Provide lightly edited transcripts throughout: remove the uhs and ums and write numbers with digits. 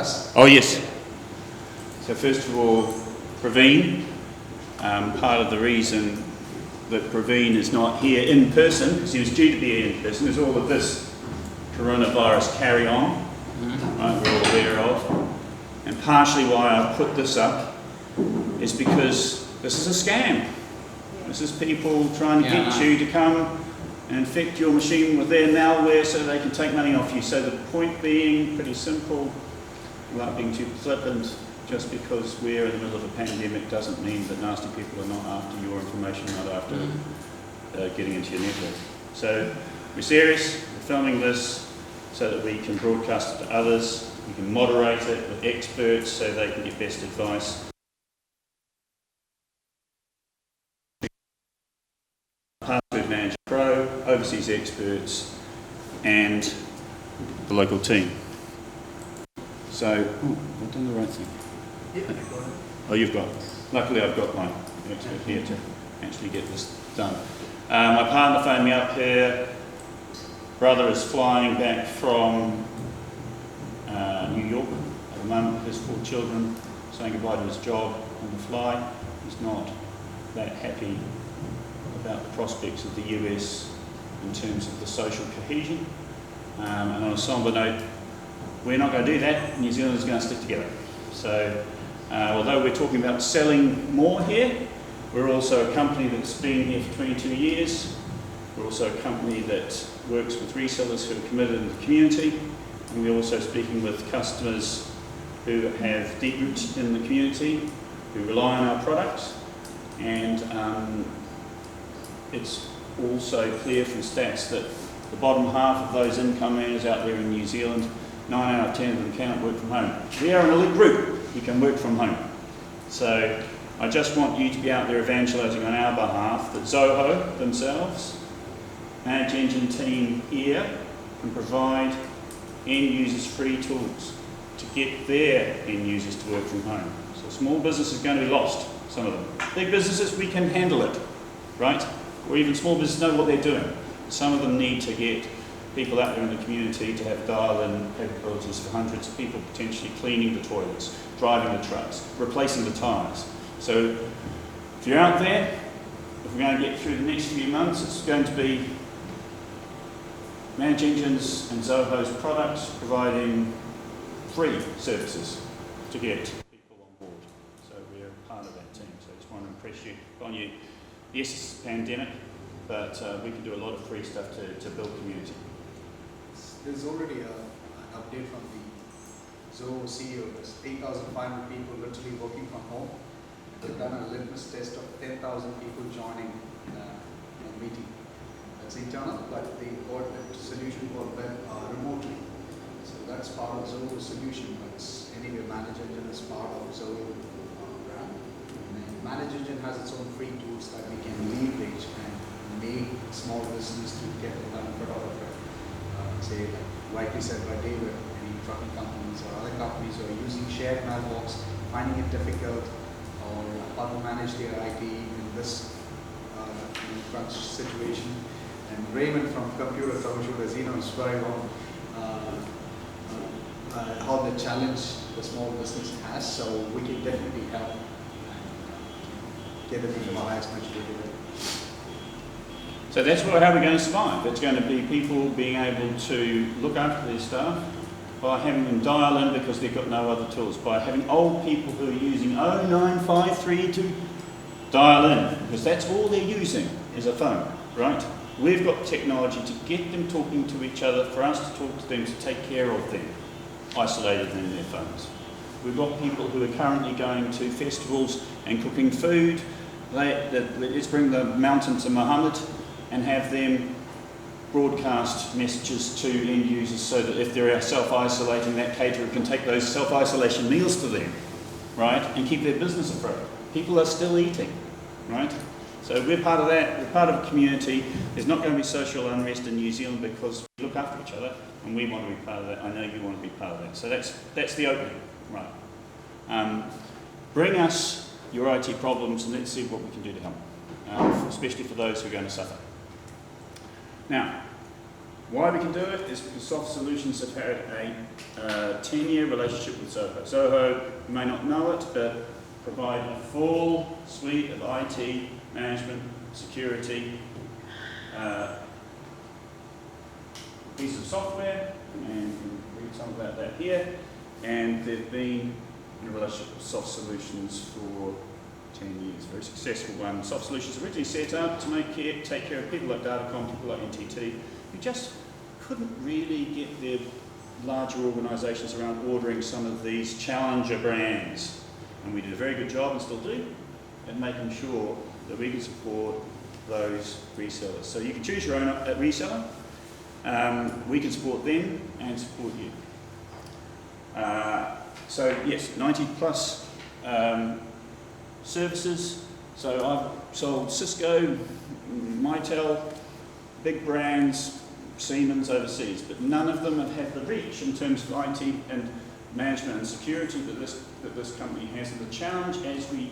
us? Oh yes. So first of all, Praveen. Part of the reason that Praveen is not here in person, because he was due to be here in person, is all of this coronavirus carry-on, right, we're all aware of. And partially why I put this up is because this is a scam. This is people trying to get you to come and infect your machine with their malware so they can take money off you. So the point being pretty simple, without being too flippant, just because we're in the middle of a pandemic doesn't mean that nasty people are not after your information, not after getting into your network. So we're serious, we're filming this so that we can broadcast it to others, we can moderate it with experts so they can get best advice. Password Manager Pro, overseas experts, and the local team. So, I've done the right thing. Yeah, I got it. Oh, you've got it. Luckily, I've got my expert here to actually get this done. My partner phoned me up here. Brother is flying back from New York at the moment. His 4 children, saying goodbye to his job on the fly. He's not that happy about the prospects of the US in terms of the social cohesion. And on a somber note, we're not going to do that. New Zealand is going to stick together. So, although we're talking about selling more here, we're also a company that's been here for 22 years. We're also a company that works with resellers who are committed in the community. And we're also speaking with customers who have deep roots in the community, who rely on our products. And it's also clear from stats that the bottom half of those income earners out there in New Zealand, 9 out of 10 of them cannot work from home. We are an elite group who can work from home. So I just want you to be out there evangelising on our behalf that Zoho themselves, ManageEngine team here, can provide end users free tools to get their end users to work from home. So small business is going to be lost, some of them. Big businesses, we can handle it, right? Or even small businesses know what they're doing. Some of them need to get people out there in the community to have dial-in capabilities for hundreds of people, potentially cleaning the toilets, driving the trucks, replacing the tyres. So if you're out there, if we're going to get through the next few months, it's going to be ManageEngine's and Zoho's products providing free services to get people on board. So we're part of that team. So I just want to impress you on you. Yes, it's a pandemic, but we can do a lot of free stuff to build community. There's already an update from the Zoho CEO. There's 8,500 people literally working from home. They've done a litmus test of 10,000 people joining a meeting. That's internal, but they got a solution for web remotely. So that's part of Zoho's solution. But anyway, ManageEngine is part of Zoho brand. And ManageEngine has its own free tools that we can leverage and make small business to get the benefit out of it. Say, like we said by David, any trucking companies or other companies who are using shared mailbox, finding it difficult, or how to manage their IT in this crunch situation. And Raymond from Computer Troubleshooters, he knows very well how the challenge the small business has, so we can definitely help and get it into the highest much data. So that's how we're going to survive. It's going to be people being able to look after their staff by having them dial in because they've got no other tools, by having old people who are using 09532 to dial in, because that's all they're using is a phone, right? We've got technology to get them talking to each other, for us to talk to them, to take care of them, isolated in their phones. We've got people who are currently going to festivals and cooking food. Let's bring the mountain to Muhammad and have them broadcast messages to end users so that if they're self-isolating, that caterer can take those self-isolation meals to them, right, and keep their business afloat. People are still eating, right? So we're part of that, we're part of a community. There's not going to be social unrest in New Zealand because we look after each other and we want to be part of that. I know you want to be part of that. So that's the opening, right? Bring us your IT problems and let's see what we can do to help, especially for those who are going to suffer. Now, Why we can do it is because Soft Solutions have had a 10-year relationship with Zoho. Zoho, you may not know it, but provide a full suite of IT, management, security, pieces of software, and you can read some about that here. And they've been in a relationship with Soft Solutions for 10 years, very successful one. Soft Solutions originally set up to take care of people like Datacom, people like NTT, who just couldn't really get their larger organisations around ordering some of these challenger brands. And we did a very good job, and still do, at making sure that we can support those resellers. So you can choose your own reseller. We can support them and support you. So yes, 90 plus services. So I've sold Cisco, Mitel, big brands, Siemens overseas, but none of them have had the reach in terms of IT and management and security that this company has. And the challenge as we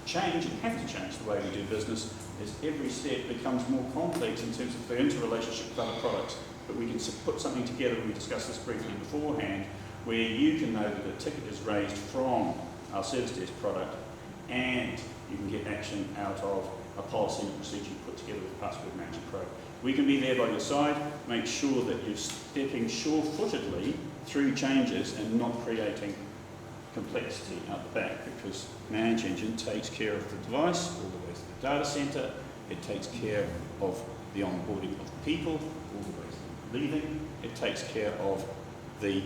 change and have to change the way we do business is every step becomes more complex in terms of the interrelationship with other products. But we can put something together, and we discussed this briefly beforehand, where you can know that a ticket is raised from our service desk product, and you can get action out of a policy and a procedure put together with Password Manager Pro. We can be there by your side, make sure that you're stepping sure-footedly through changes and not creating complexity out the back, because ManageEngine takes care of the device all the way to the data center. It takes care of the onboarding of people all the way to leaving. It takes care of the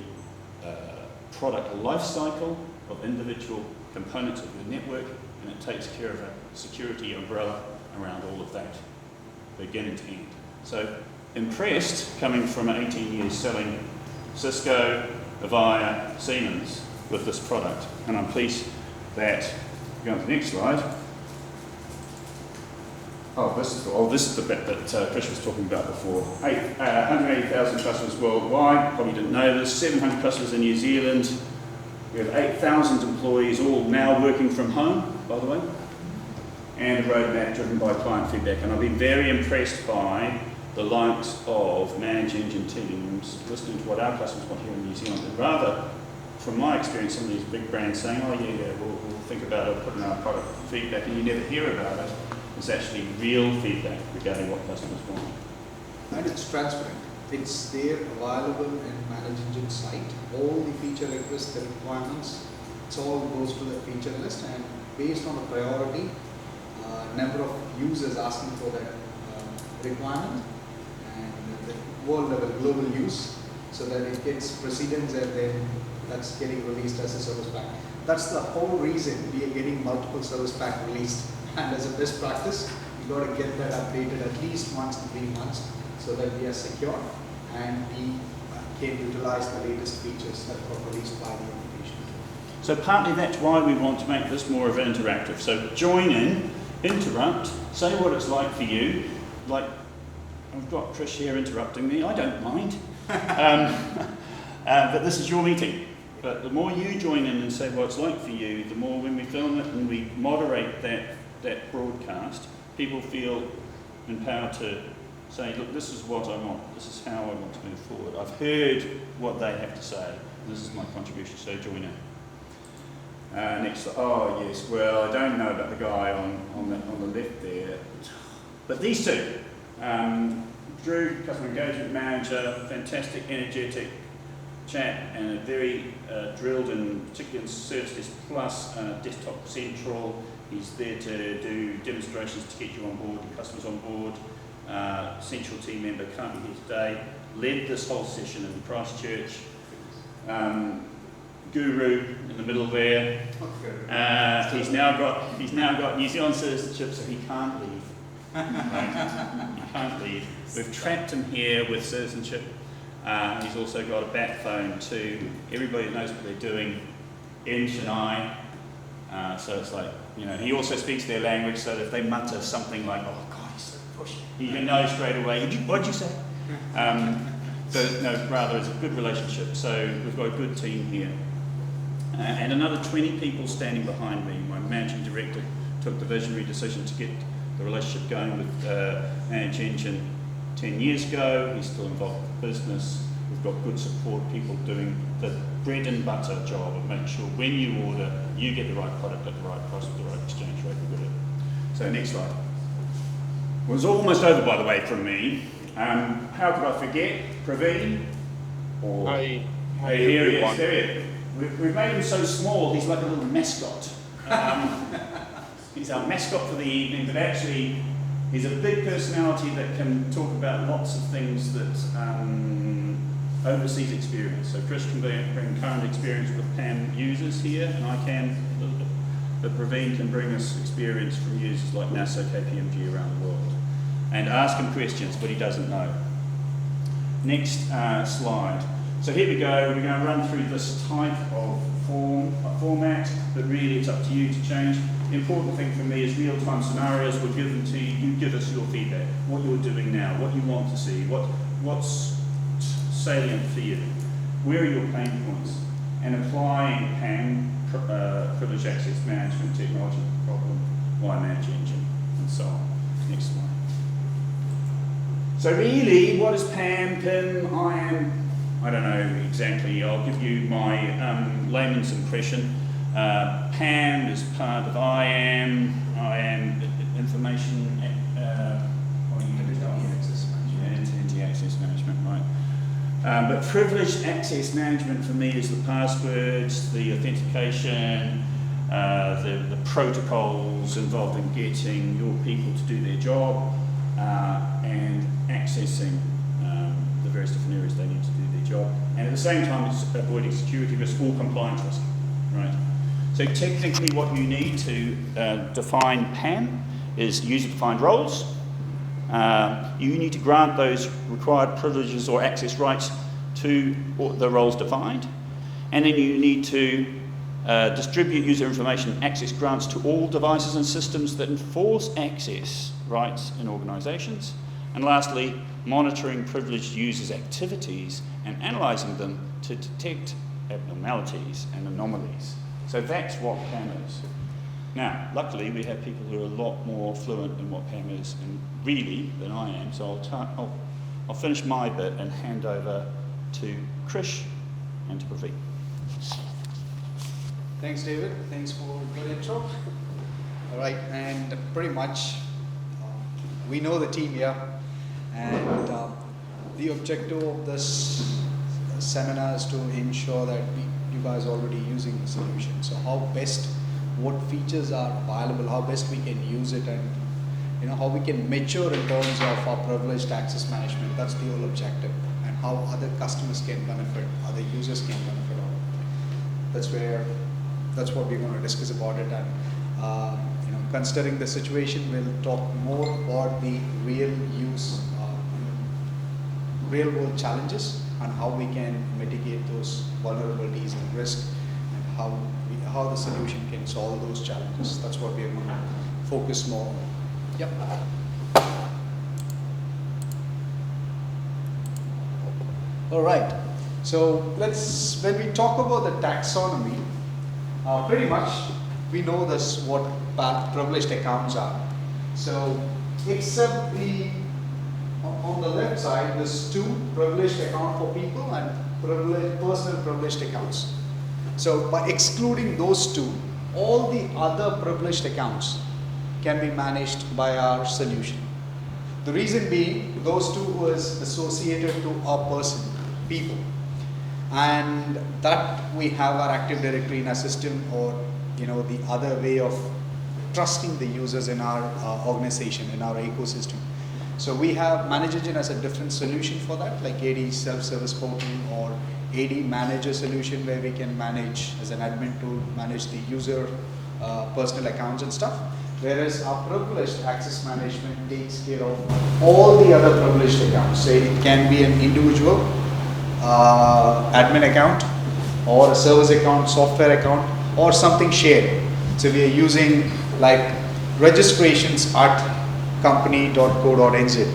product life cycle of individual components of your network, and it takes care of a security umbrella around all of that, beginning to end. So impressed, coming from 18 years selling Cisco, Avaya, Siemens with this product, and I'm pleased that, go on to the next slide. This is the bit that Chris was talking about before. 180,000 customers worldwide, probably didn't know this, 700 customers in New Zealand. We have 8,000 employees, all now working from home, by the way, and a roadmap driven by client feedback. And I've been very impressed by the likes of ManageEngine teams listening to what our customers want here in New Zealand, and rather, from my experience, some of these big brands saying, oh yeah, we'll think about it, putting our product feedback, and you never hear about it. It's actually real feedback regarding what customers want. And it's transparent. It's there, available in ManageEngine site. All the feature requests, the requirements, it all goes to the feature list, and based on the priority, number of users asking for that requirement, and the world level global use, so that it gets precedence, and then that's getting released as a service pack. That's the whole reason we are getting multiple service pack released. And as a best practice, you got to get that updated at least once in 3 months, so that we are secure and we can utilize the latest features that were released by the application. So partly that's why we want to make this more of an interactive. So join in, interrupt, say what it's like for you. Like, I've got Chris here interrupting me, I don't mind. But this is your meeting. But the more you join in and say what it's like for you, the more when we film it and we moderate that broadcast, people feel empowered to say, look, this is what I want, this is how I want to move forward. I've heard what they have to say, this is my contribution, so join in. Next, oh yes, well, I don't know about the guy on the left there, but these two, Drew, Customer Engagement Manager, fantastic, energetic chat, and a very drilled in, particularly in Service Desk Plus, Desktop Central. He's there to do demonstrations to get you on board, your customers on board. Central team member, can't be here today. Led this whole session in Christchurch. Guru in the middle there. He's now got New Zealand citizenship, so he can't leave. Right? He can't leave. We've trapped him here with citizenship. He's also got a backbone to everybody that knows what they're doing in Chennai. So it's like, you know, he also speaks their language, so if they mutter something like, oh God, he's so pushy, you know straight away, what'd you say? So no, rather it's a good relationship. So we've got a good team here. And another 20 people standing behind me. My managing director took the visionary decision to get the relationship going with ManageEngine 10 years ago. He's still involved with the business. We've got good support, people doing the bread and butter job of making sure when you order, you get the right product at the right price with the right exchange rate. We've got it. So next slide. It was almost over, by the way, from me. How could I forget? Praveen? Or Hi. here he is. There he is. We've made him so small, he's like a little mascot. He's our mascot for the evening, but actually he's a big personality that can talk about lots of things that overseas experience. So Chris can bring current experience with PAM users here, and I can a little bit. But Praveen can bring us experience from users like NASA, KPMG around the world. And ask him questions, but he doesn't know. Next slide. So here we go. We're going to run through this type of format, but really it's up to you to change. The important thing for me is real-time scenarios were given to you. You give us your feedback, what you're doing now, what you want to see, what's salient for you, where are your pain points, and applying PAM, privileged access management technology problem, via ManageEngine, and so on. Next slide. So really, what is PAM, PIM, IAM? I don't know exactly. I'll give you my layman's impression. PAM is part of IAM information, Identity Access Management, right? But privileged access management for me is the passwords, the authentication, the protocols involved in getting your people to do their job, and accessing the various different areas they need to do their job. And at the same time, it's avoiding security risk or compliance risk, right? So technically what you need to define PAM is user-defined roles. You need to grant those required privileges or access rights to the roles defined. And then you need to distribute user information access grants to all devices and systems that enforce access rights in organizations. And lastly, monitoring privileged users' activities and analyzing them to detect abnormalities and anomalies. So that's what PAM is. Now, luckily, we have people who are a lot more fluent in what PAM is, and really, than I am. So I'll finish my bit and hand over to Krish and to Praveen. Thanks, David. Thanks for a good intro. All right, and pretty much we know the team here, and the objective of this seminar is to ensure that you guys are already using the solution. So how best, what features are available, how best we can use it, and how we can mature in terms of our privileged access management. That's the whole objective, and how other customers can benefit, other users can benefit out of it. That's what we're going to discuss about it. And considering the situation, we'll talk more about the real world challenges and how we can mitigate those vulnerabilities and risk, and how the solution can solve those challenges. That's what we're going to focus more on. Yep. All right. So when we talk about the taxonomy, pretty much we know this what privileged accounts are. So except on the left side, there's two privileged account for people and personal privileged accounts. So by excluding those two, all the other privileged accounts can be managed by our solution. The reason being, those two was associated to our person, people. And that we have our Active Directory in our system, or the other way of trusting the users in our organization, in our ecosystem. So we have ManageEngine as a different solution for that, like AD self-service portal or AD manager solution, where we can manage as an admin tool, manage the user personal accounts and stuff. Whereas our privileged access management takes care of all the other privileged accounts. So it can be an individual admin account, or a service account, software account, or something shared. So we are using like registrations at company.co.nz.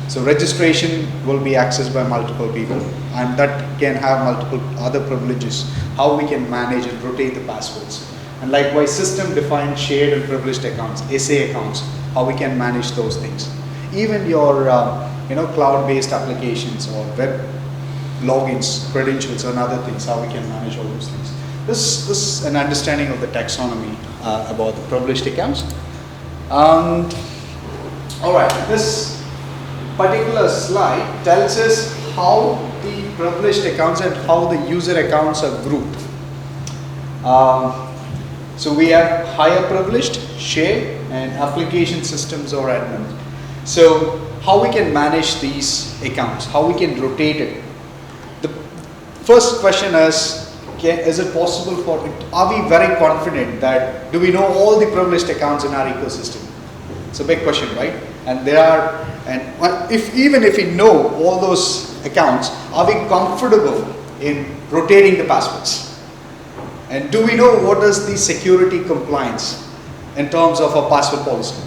So registration will be accessed by multiple people, and that can have multiple other privileges, how we can manage and rotate the passwords. And likewise, system defined shared and privileged accounts, SA accounts, how we can manage those things. Even your cloud-based applications or web logins, credentials, and other things, how we can manage all those things. This is an understanding of the taxonomy about the privileged accounts. All right, this particular slide tells us how the privileged accounts and how the user accounts are grouped. So we have higher privileged, share, and application systems or admin. So how we can manage these accounts, how we can rotate it. The first question is it possible for it? Are we very confident that, do we know all the privileged accounts in our ecosystem? It's a big question, right? And there are, and even if we know all those accounts, are we comfortable in rotating the passwords? And do we know what is the security compliance in terms of our password policy?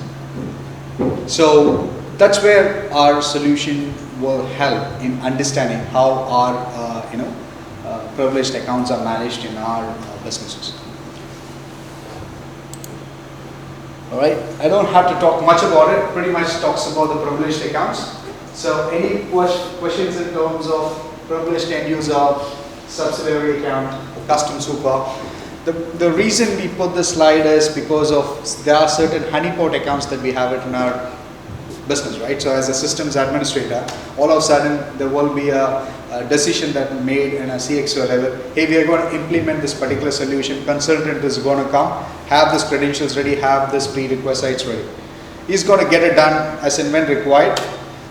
So that's where our solution will help in understanding how our privileged accounts are managed in our businesses. All right, I don't have to talk much about it. Pretty much talks about the privileged accounts. So any questions in terms of privileged end user, subsidiary account, custom super? The reason we put this slide is because of there are certain honeypot accounts that we have it in our business, right? So as a systems administrator, all of a sudden there will be a decision that made in a CXO level. Hey, we are going to implement this particular solution. Consultant is going to come, have this credentials ready, have this prerequisites ready. He's going to get it done as and when required,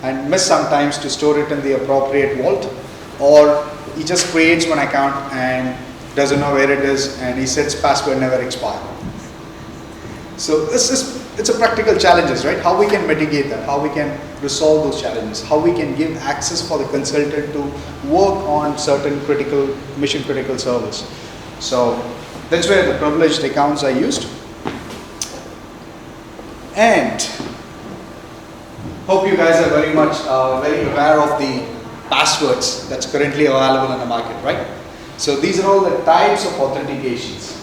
and miss sometimes to store it in the appropriate vault, or he just creates one account and doesn't know where it is, and he sets password never expire. So it's a practical challenges, right? How we can mitigate that, how we can resolve those challenges, how we can give access for the consultant to work on certain mission critical service. So that's where the privileged accounts are used. And hope you guys are very much very aware of the passwords that's currently available in the market, right? So these are all the types of authentications.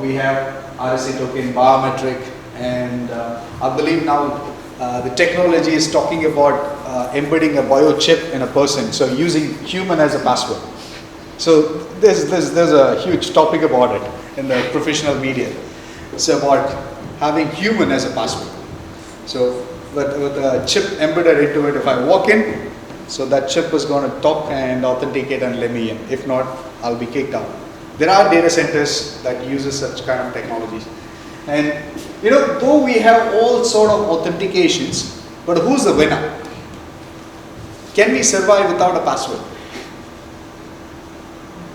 We have RSA token, biometric, and I believe now the technology is talking about embedding a biochip in a person, so using human as a password. So there's a huge topic about it in the professional media. It's about having human as a password. So with a chip embedded into it, if I walk in, so that chip is going to talk and authenticate and let me in. If not, I'll be kicked out. There are data centers that uses such kind of technologies. And though we have all sort of authentications, but who's the winner? Can we survive without a password?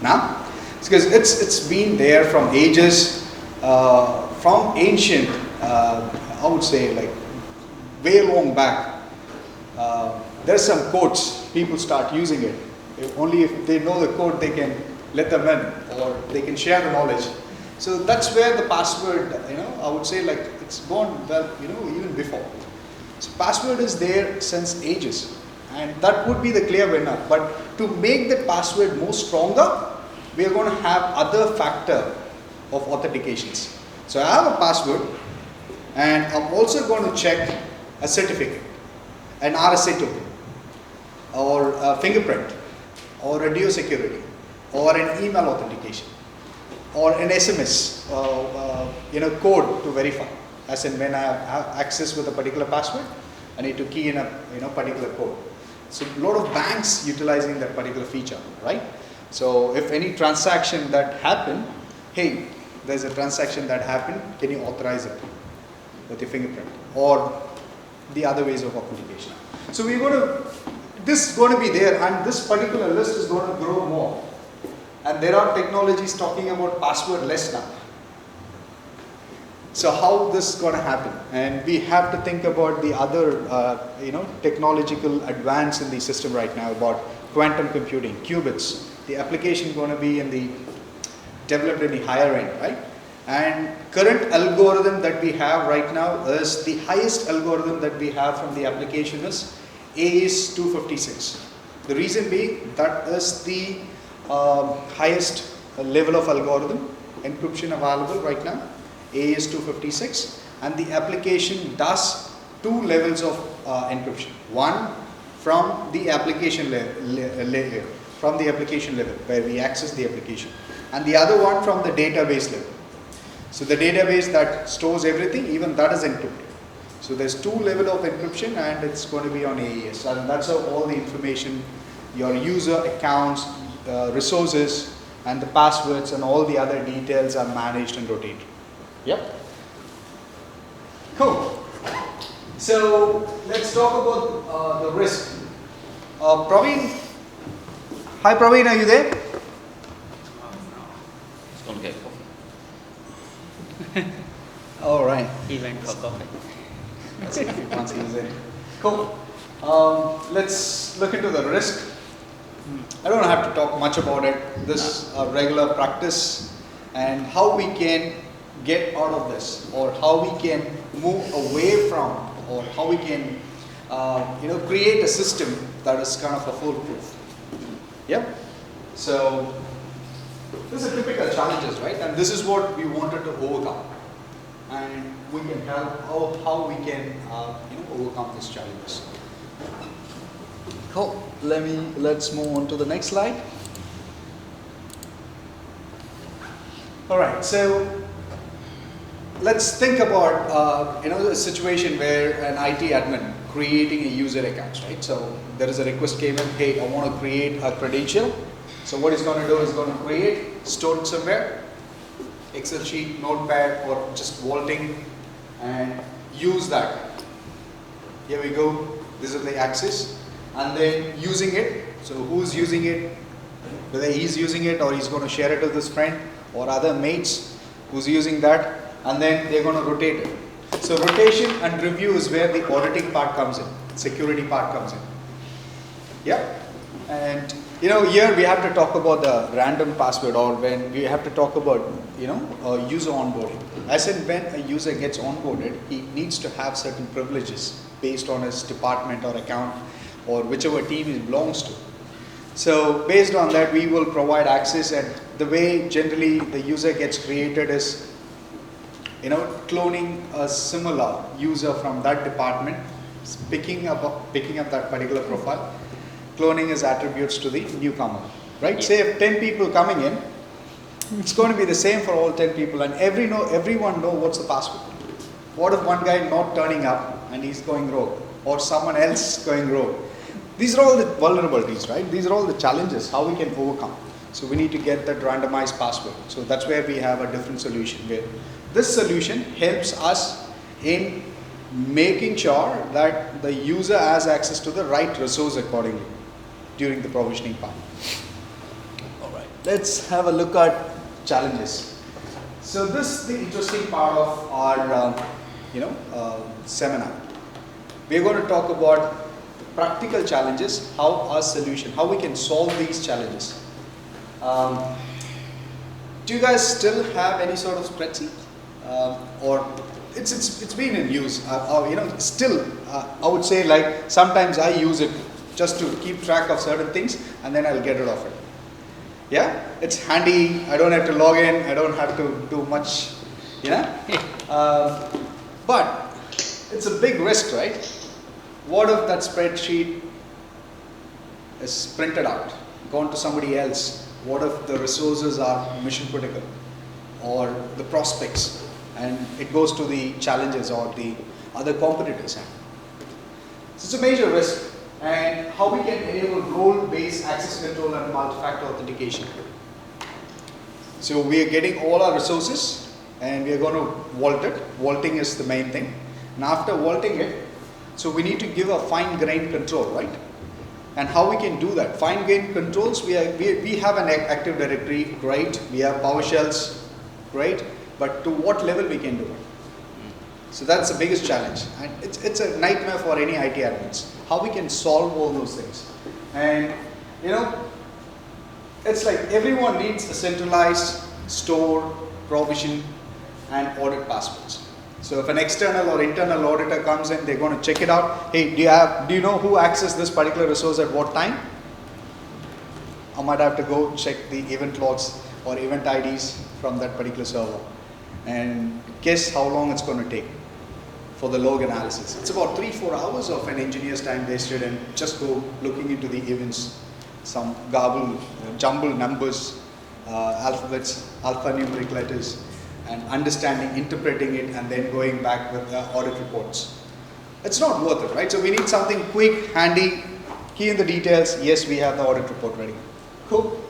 No? Because it's been there from ages, from ancient, I would say like way long back. There's some codes, people start using it. Only if they know the code, they can let them in, or they can share the knowledge. So that's where the password, I would say like it's gone well, even before. So password is there since ages, and that would be the clear winner. But to make the password more stronger, we are going to have other factor of authentications. So I have a password, and I'm also going to check a certificate, an RSA token, or a fingerprint, or a DO security, or an email authentication, or an SMS, code to verify. As in when I have access with a particular password, I need to key in a particular code. So a lot of banks utilizing that particular feature, right? So if any transaction that happened, hey, there's a transaction that happened, can you authorize it with your fingerprint, or the other ways of authentication? So this is going to be there, and this particular list is going to grow more. And there are technologies talking about passwordless now. So how this is going to happen? And we have to think about the other, technological advance in the system right now about quantum computing, qubits. The application going to be developed in the higher end, right? And current algorithm that we have right now is the highest algorithm that we have from the application is AES-256. The reason being that is the highest level of algorithm encryption available right now, AES-256, and the application does two levels of encryption. One from the application layer, from the application level where we access the application, and the other one from the database level. So the database that stores everything, even that is encrypted. So there's two levels of encryption, and it's going to be on AES, and that's how all the information, your user accounts, resources, and the passwords and all the other details are managed and rotated. Yep. Cool. So let's talk about the risk. Praveen. Hi Praveen, are you there? It's going to get coffee. All right. He went for coffee. Let's see if he wants to use it. Cool. Let's look into the risk. I don't have to talk much about it. This is a regular practice, and how we can get out of this, or how we can move away from, or how we can create a system that is kind of a foolproof. Yep. So these are typical challenges, right? And this is what we wanted to overcome, and we can help how we can overcome these challenges. Cool. Let's move on to the next slide. All right. So let's think about a situation where an IT admin creating a user account, right? So there is a request came in, hey, I want to create a credential. So what he's going to do is going to create, store it somewhere, Excel sheet, notepad, or just vaulting, and use that. Here we go. This is the access, and then using it. So who's using it? Whether he's using it or he's going to share it with his friend or other mates who's using that, and then they're going to rotate it. So rotation and review is where the auditing part comes in, security part comes in. Yeah, and here we have to talk about the random password, or when we have to talk about user onboarding. As in when a user gets onboarded, he needs to have certain privileges based on his department or account or whichever team he belongs to. So based on that, we will provide access, and the way generally the user gets created is cloning a similar user from that department, picking up that particular profile, cloning his attributes to the newcomer, right? Yeah. Say if 10 people coming in, it's going to be the same for all 10 people, and everyone know what's the password. What if one guy not turning up and he's going rogue, or someone else going rogue? These are all the vulnerabilities, right? These are all the challenges, how we can overcome. So we need to get that randomized password. So that's where we have a different solution, where this solution helps us in making sure that the user has access to the right resource accordingly during the provisioning part. All right, let's have a look at challenges. So this is the interesting part of our seminar. We're going to talk about practical challenges, how we can solve these challenges. Do you guys still have any sort of spreadsheet? Or it's been in use. Still, I would say, like, sometimes I use it just to keep track of certain things, and then I'll get rid of it. Yeah, it's handy. I don't have to log in. I don't have to do much. But it's a big risk, right? What if that spreadsheet is printed out, gone to somebody else? What if the resources are mission critical, or the prospects, and it goes to the challenges or the other competitors? So it's a major risk, and how we can enable role-based access control and multi-factor authentication. So we are getting all our resources, and we are going to vault it. Vaulting is the main thing. And after vaulting it, so we need to give a fine-grained control, right? And how we can do that? Fine-grained controls, we have an Active Directory, great. We have PowerShells, great. But to what level we can do it? So that's the biggest challenge. And it's a nightmare for any IT admins. How we can solve all those things. And, it's like everyone needs a centralized store, provision, and audit passwords. So if an external or internal auditor comes in, they're going to check it out. Hey, do you know who accessed this particular resource at what time? I might have to go check the event logs or event IDs from that particular server and guess how long it's going to take. for the log analysis. It's about 3-4 hours of an engineer's time wasted and just go looking into the events, some jumbled numbers, alphabets, alphanumeric letters, and understanding, interpreting it, and then going back with audit reports. It's not worth it, right? So we need something quick, handy, key in the details. Yes, we have the audit report ready. Cool.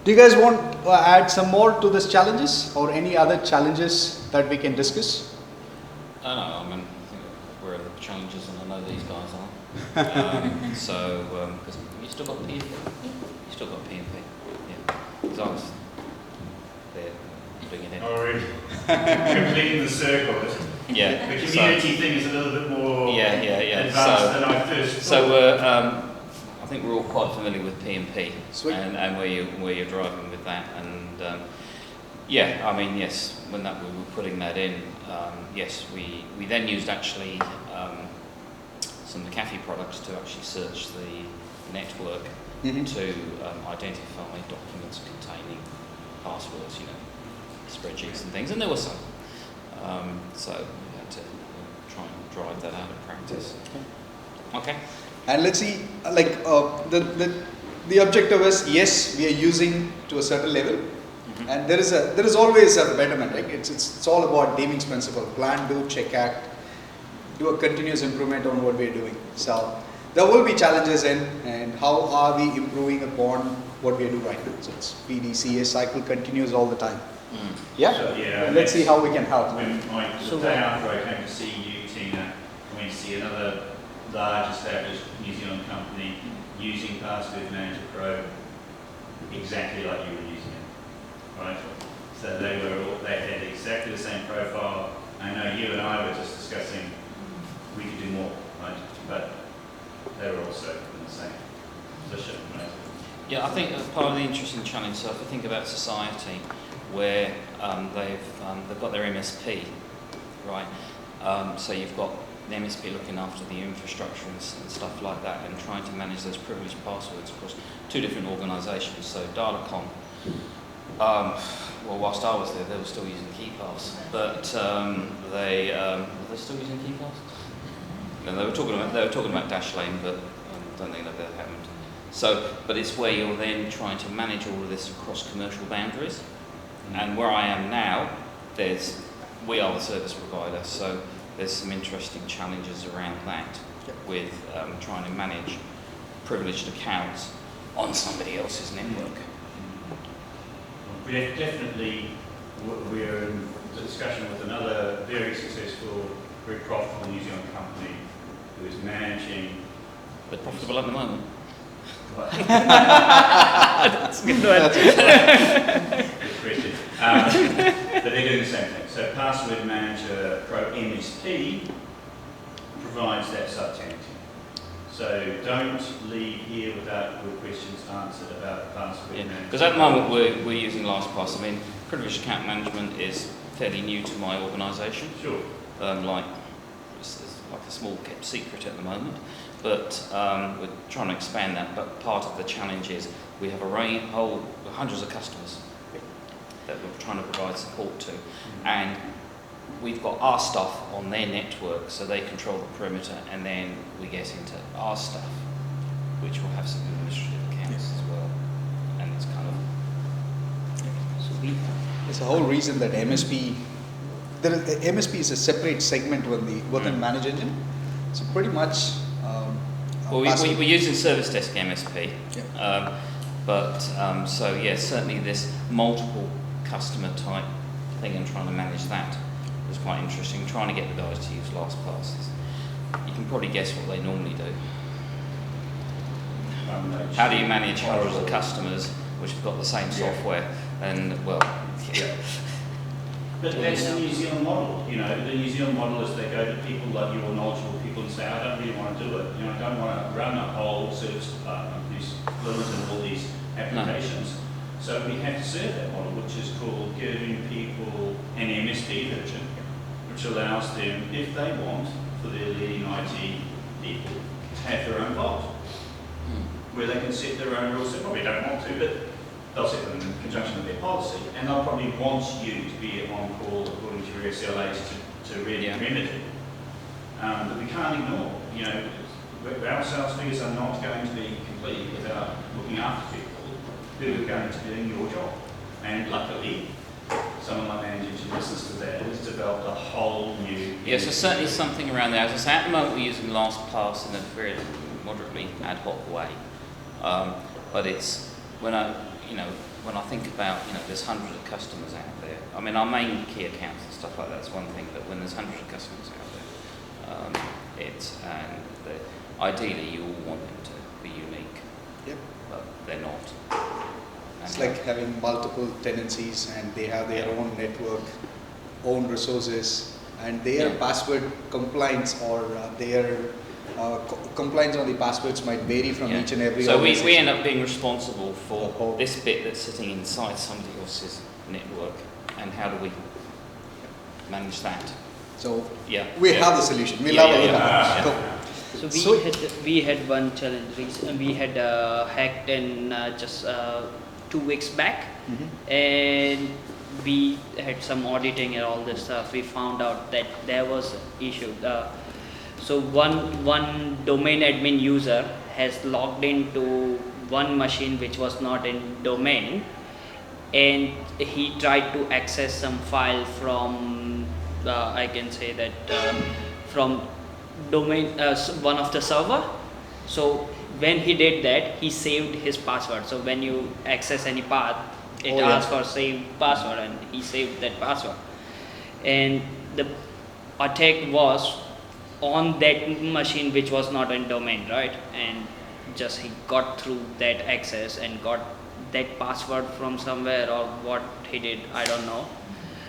Do you guys want to add some more to these challenges or any other challenges that we can discuss? I mean, I think we're in the challenges and I know these guys are. Because you still got P&P? You still got P&P? Yeah. Because I was there doing it. Already completing the circle. Yeah. The community thing is a little bit more advanced than I first thought. I think we're all quite familiar with P&P and where you're driving with that. And I mean, yes, when we were putting that in, yes, we then used actually some McAfee products to actually search the network to identify documents containing passwords, spreadsheets and things, and there were some. So we had to try and drive that out of practice. Okay. And let's see, the objective is, yes, we are using to a certain level, and there is always a betterment. Right? It's all about Deming's principle: plan, do, check, act. Do a continuous improvement on what we are doing. So there will be challenges and how are we improving upon what we are doing right now. So it's PDCA cycle continues all the time. Yeah. So, let's see how we can help. The day after I came to see you, Tina, I went to see another large established New Zealand company using Password Manager Pro exactly like you were using it, right? So they had exactly the same profile. I know you and I were just discussing we could do more, right? But they were also in the same position, right? Yeah, I think part of the interesting challenge. So if you think about society, where they've got their MSP, right? So you've got the MSP looking after the infrastructure and stuff like that, and trying to manage those privileged passwords across two different organisations. So Datacom, whilst I was there, they were still using KeyPass, but were they still using KeyPass? No, they were talking about Dashlane, but I don't think that ever happened. So, but it's where you're then trying to manage all of this across commercial boundaries. And where I am now, we are the service provider, so there's some interesting challenges around that with trying to manage privileged accounts on somebody else's network. We're in discussion with another very successful, very profitable New Zealand company who is managing. They're profitable at the moment. That's good. Good question. But they're doing the same thing. So Password Manager Pro MSP provides that subtenant. So don't leave here without your questions answered about Password Manager. Because at the moment we're using LastPass. I mean, privileged account management is fairly new to my organisation. Sure. It's like a small kept secret at the moment. But we're trying to expand that. But part of the challenge is we have hundreds of customers that we're trying to provide support to, and we've got our stuff on their network, so they control the perimeter, and then we get into our stuff, which will have some administrative accounts as well, and it's kind of It's the whole reason that MSP is a separate segment within ManageEngine. So pretty much. We're using Service Desk MSP, certainly this multiple customer type thing and trying to manage that was quite interesting. Trying to get the guys to use LastPass. You can probably guess what they normally do. How do you manage hundreds of customers which have got the same software? And But that's the New Zealand model. The New Zealand model is they go to people like you or knowledgeable people and say, I don't really want to do it. I don't want to run a whole service department who's limited all these applications. No. So we have to serve that model, which is called giving people an MSP version, which allows them, if they want, for their leading IT people, to have their own vault, where they can set their own rules. They probably don't want to, but they'll set them in conjunction with their policy, and they'll probably want you to be on call according to your SLAs to really remedy. But we can't ignore, you know, our sales figures are not going to be complete without looking after people who are going to be doing your job. And luckily, someone like ManageEngine listens to that, has developed a whole new... Yes, there's certainly something around there. As I say, at the moment we're using LastPass in a very moderately ad hoc way. But it's, when I think about, you know, there's hundreds of customers out there. I mean, our main key accounts and stuff like that's one thing, but when there's hundreds of customers out there, ideally you all want them to be unique. Yep. But they're not. It's like having multiple tenancies and they have their own network, own resources, and their password compliance or their compliance on the passwords might vary from each and every So we organization. end up being responsible for this bit that's sitting inside somebody else's network, and how do we manage that? So we have the solution. We'll have a look at it. So we had one challenge. We had hacked in just 2 weeks back, and we had some auditing and all this stuff. We found out that there was an issue. So one domain admin user has logged into one machine which was not in domain, and he tried to access some file from I can say that from domain one of the server. So when he did that, he saved his password. So when you access any path, it asks for save password, and he saved that password. And the attack was on that machine which was not in domain, right? And just he got through that access and got that password from somewhere, or what he did, I don't know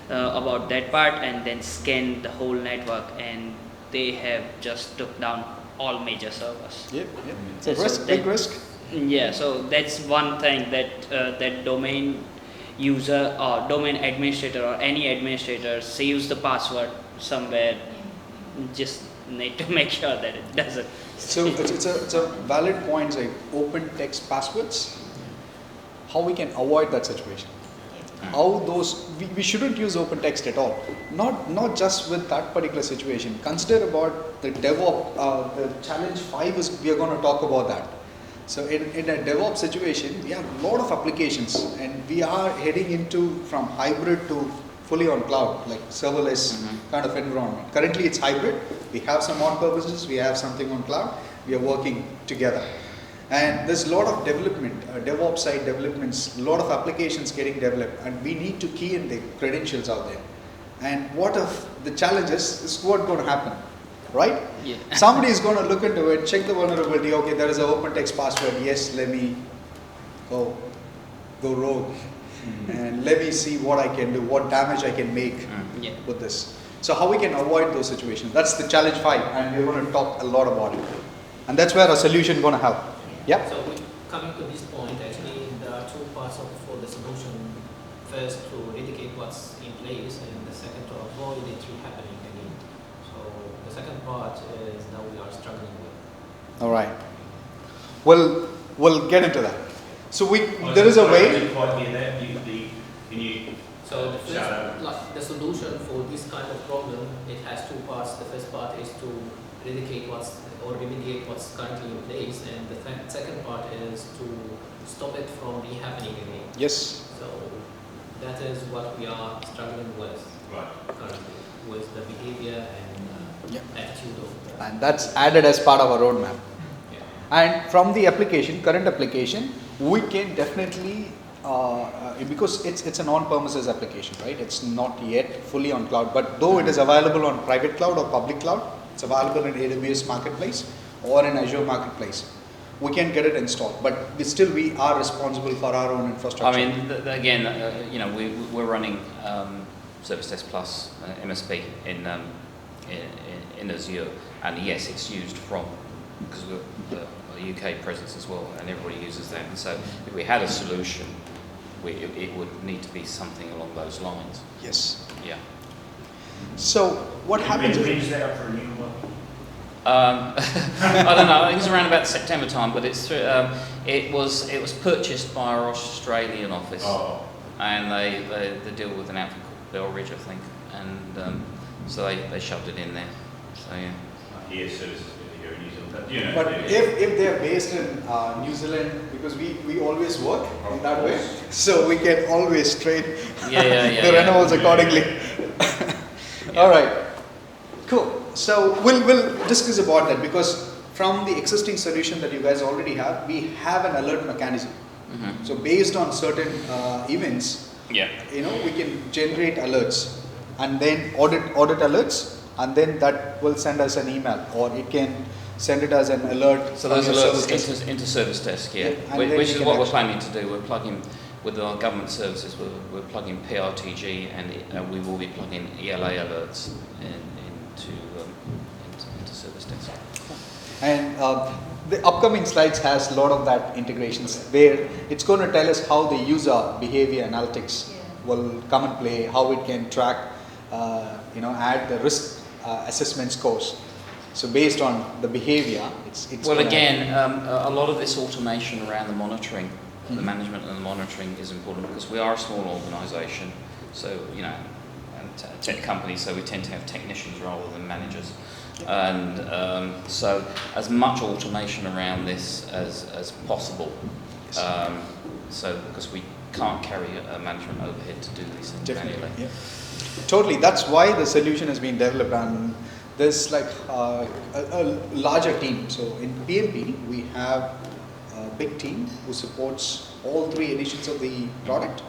about that part, and then scanned the whole network, and they have just took down all major servers. Yep. It's a big risk. Yeah, so that's one thing that that domain user or domain administrator or any administrator saves the password somewhere. Just need to make sure that it doesn't. So it's a valid point, like open text passwords. How we can avoid that situation? How those we shouldn't use open text at all. Not just with that particular situation. Consider about the DevOps. The challenge 5 is we are going to talk about that. So in a DevOps situation, we have a lot of applications, and we are heading into from hybrid to fully on cloud, like serverless kind of environment. Currently it's hybrid. We have some on purposes, we have something on cloud. We are working together. And there's a lot of development, DevOps side developments, a lot of applications getting developed, and we need to key in the credentials out there. And what if the challenges is what's going to happen, right? Yeah. Somebody is going to look into it, check the vulnerability. Okay, there is an open text password. Yes, let me go rogue, and let me see what I can do, what damage I can make with this. So how we can avoid those situations? That's the challenge 5, and we're going to talk a lot about it. And that's where a solution is going to help. Yeah. So coming to this point, actually there are 2 parts for the solution. First, to eradicate what's in place, and the second, to avoid it happening again. So the second part is that we are struggling with. All right. We'll get into that. So there is a way. I didn't quite hear that. Can you So the solution for this kind of problem, it has 2 parts. The first part is to eradicate or remediate what's currently in place, and the second part is to stop it from happening again. Yes. So that is what we are struggling with currently, with the behavior and attitude of the... And that's added as part of our roadmap. Yeah. And from the current application, we can definitely, because it's an on-premises application, right? It's not yet fully on cloud, but though it is available on private cloud or public cloud, it's available in AWS Marketplace or in Azure Marketplace. We can get it installed, but we are responsible for our own infrastructure. I mean, again, we're running Service Desk Plus MSP in Azure, and yes, it's used because we're a UK presence as well, and everybody uses that. And so, if we had a solution, it would need to be something along those lines. Yes. Yeah. So what happens When is is that up for renewal? I don't know. I think it's around about September time, but it was purchased by our Australian office, and they deal with an outfit called Belridge, I think, and so they shoved it in there. So yeah. Here services here in New Zealand, but you know. But if they're based in New Zealand, because we always work in that way, so we can always trade the renewals accordingly. All right, cool. So we'll discuss about that, because from the existing solution that you guys already have, we have an alert mechanism. Mm-hmm. So based on certain events, we can generate alerts and then audit alerts, and then that will send us an email, or it can send it as an alert. So those alerts into service desk, which is what we're planning to do. We're plugging with our government services. We're plugging PRTG, and we will be plugging ELA alerts into service desk. And the upcoming slides has a lot of that integrations, where it's going to tell us how the user behavior analytics will come and play, how it can track, add the risk assessment scores. So based on the behavior, it's well, again, a lot of this automation around the monitoring, the management and the monitoring is important, because we are a small organisation. So and tech companies, so we tend to have technicians rather than managers. And so as much automation around this as possible, because we can't carry a management overhead to do these things manually. Yeah. Totally, that's why the solution has been developed, and there's like a larger team. So in PMP, we have a big team who supports all three editions of the product,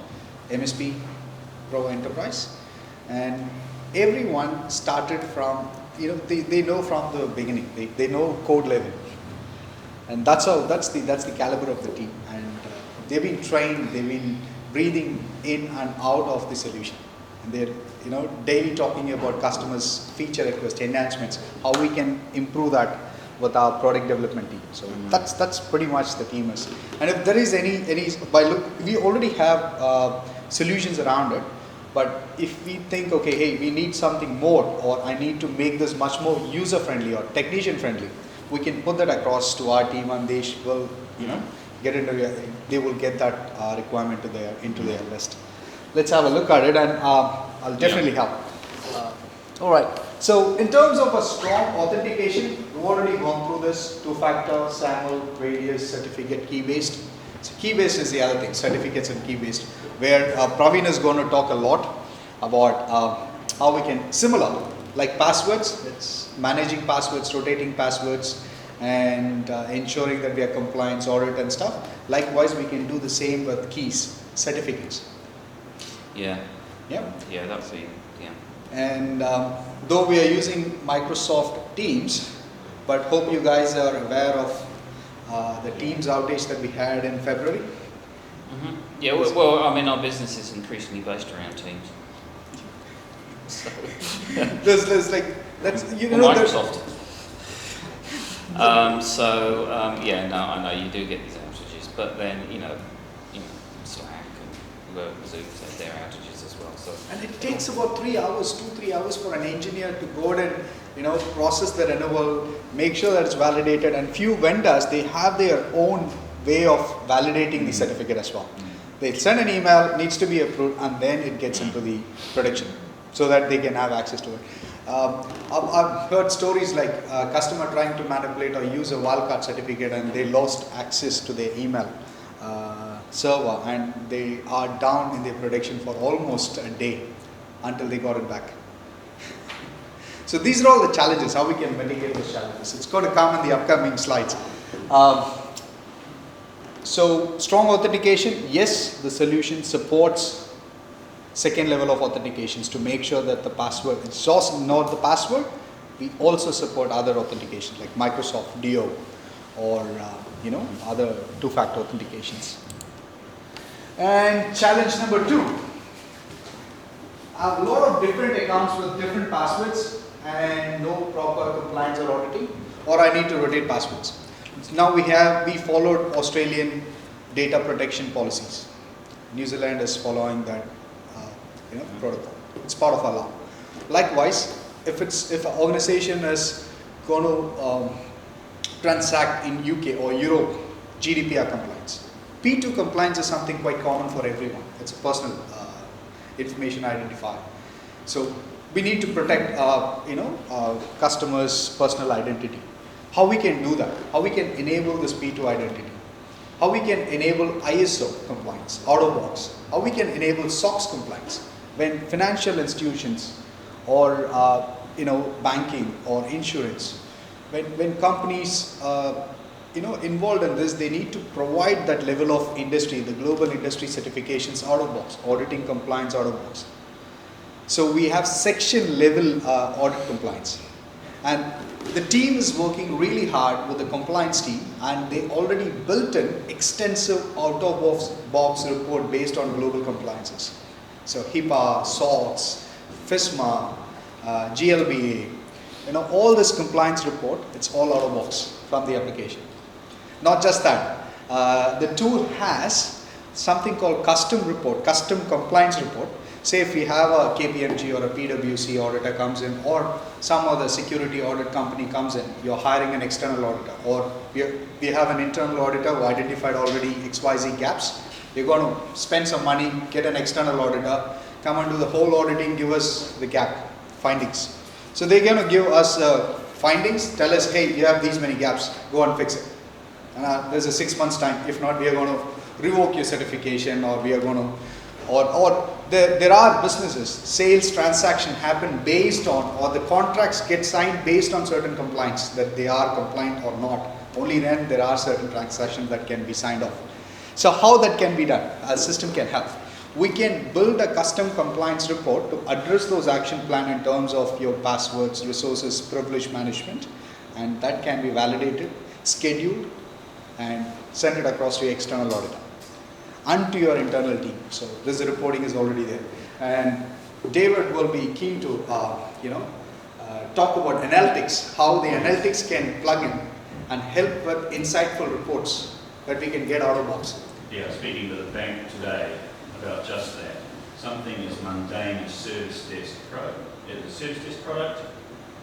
MSP, Pro, Enterprise, and everyone started from, they know from the beginning, they know code level, and that's the caliber of the team, and they've been trained, they've been breathing in and out of the solution, and they're daily talking about customers' feature requests, enhancements, how we can improve that with our product development team. So that's pretty much the team is. And if there is any we already have solutions around it. But if we think, okay, hey, we need something more, or I need to make this much more user-friendly or technician-friendly, we can put that across to our team, and they will, they will get that requirement into their list. Let's have a look at it, and I'll definitely help. All right. So in terms of a strong authentication, we've already gone through this: two-factor, SAML, radius, certificate, key-based. So key-based is the other thing, certificates and key-based, where Praveen is going to talk a lot about how we can, similar, like passwords, it's managing passwords, rotating passwords, and ensuring that we are compliance, audit and stuff. Likewise, we can do the same with keys, certificates. Yeah, that's the, And though we are using Microsoft Teams, but hope you guys are aware of the Teams outage that we had in February. Mm-hmm. Yeah, well, I mean, our business is increasingly based around Teams. So. there's like, that's, Microsoft. I know you do get these outages, but then, Slack and Zoom have their outages as well. So. And it takes about 3 hours for an engineer to go and, process the renewal, make sure that it's validated, and few vendors, they have their own way of validating the certificate as well. They send an email, needs to be approved, and then it gets into the production so that they can have access to it. I've heard stories like a customer trying to manipulate or use a wildcard certificate, and they lost access to their email server, and they are down in their production for almost a day until they got it back. So these are all the challenges, how we can mitigate those challenges. It's going to come in the upcoming slides. So strong authentication, yes, the solution supports second level of authentications to make sure that the password, it's just not the password, we also support other authentications like Microsoft DO or other two-factor authentications. And challenge number 2, I have a lot of different accounts with different passwords and no proper compliance or auditing, or I need to rotate passwords. Now we followed Australian data protection policies. New Zealand is following that protocol. It's part of our law. Likewise, if an organization is going to transact in UK or Europe, GDPR compliance. P2 compliance is something quite common for everyone. It's a personal information identifier. So we need to protect customers' personal identity. How we can do that? How we can enable this P2 identity? How we can enable ISO compliance, out of box? How we can enable SOX compliance when financial institutions or banking or insurance, when companies involved in this, they need to provide that level of industry, the global industry certifications out of box, auditing compliance out of box. So we have section level audit compliance. And the team is working really hard with the compliance team, and they already built an extensive out of box report based on global compliances. So HIPAA, SOX, FISMA, GLBA, all this compliance report, it's all out of box from the application. Not just that, the tool has something called custom report, custom compliance report. Say if we have a KPMG or a PwC auditor comes in, or some other security audit company comes in, you're hiring an external auditor, or we have an internal auditor who identified already XYZ gaps. We're going to spend some money, get an external auditor, come and do the whole auditing, give us the gap findings. So they're going to give us findings, tell us, hey, you have these many gaps, go and fix it. There's a 6 months time. If not, we are going to revoke your certification, or we are going to, or there are businesses, sales transaction happen based on, or the contracts get signed based on certain compliance, that they are compliant or not. Only then there are certain transactions that can be signed off. So how that can be done? A system can help. We can build a custom compliance report to address those action plan in terms of your passwords, resources, privilege management, and that can be validated, scheduled, and send it across to your external auditor and to your internal team. So this reporting is already there. And David will be keen to talk about analytics, how the analytics can plug in and help with insightful reports that we can get out of box. Yeah, speaking to the bank today about just that. Something as mundane as service desk product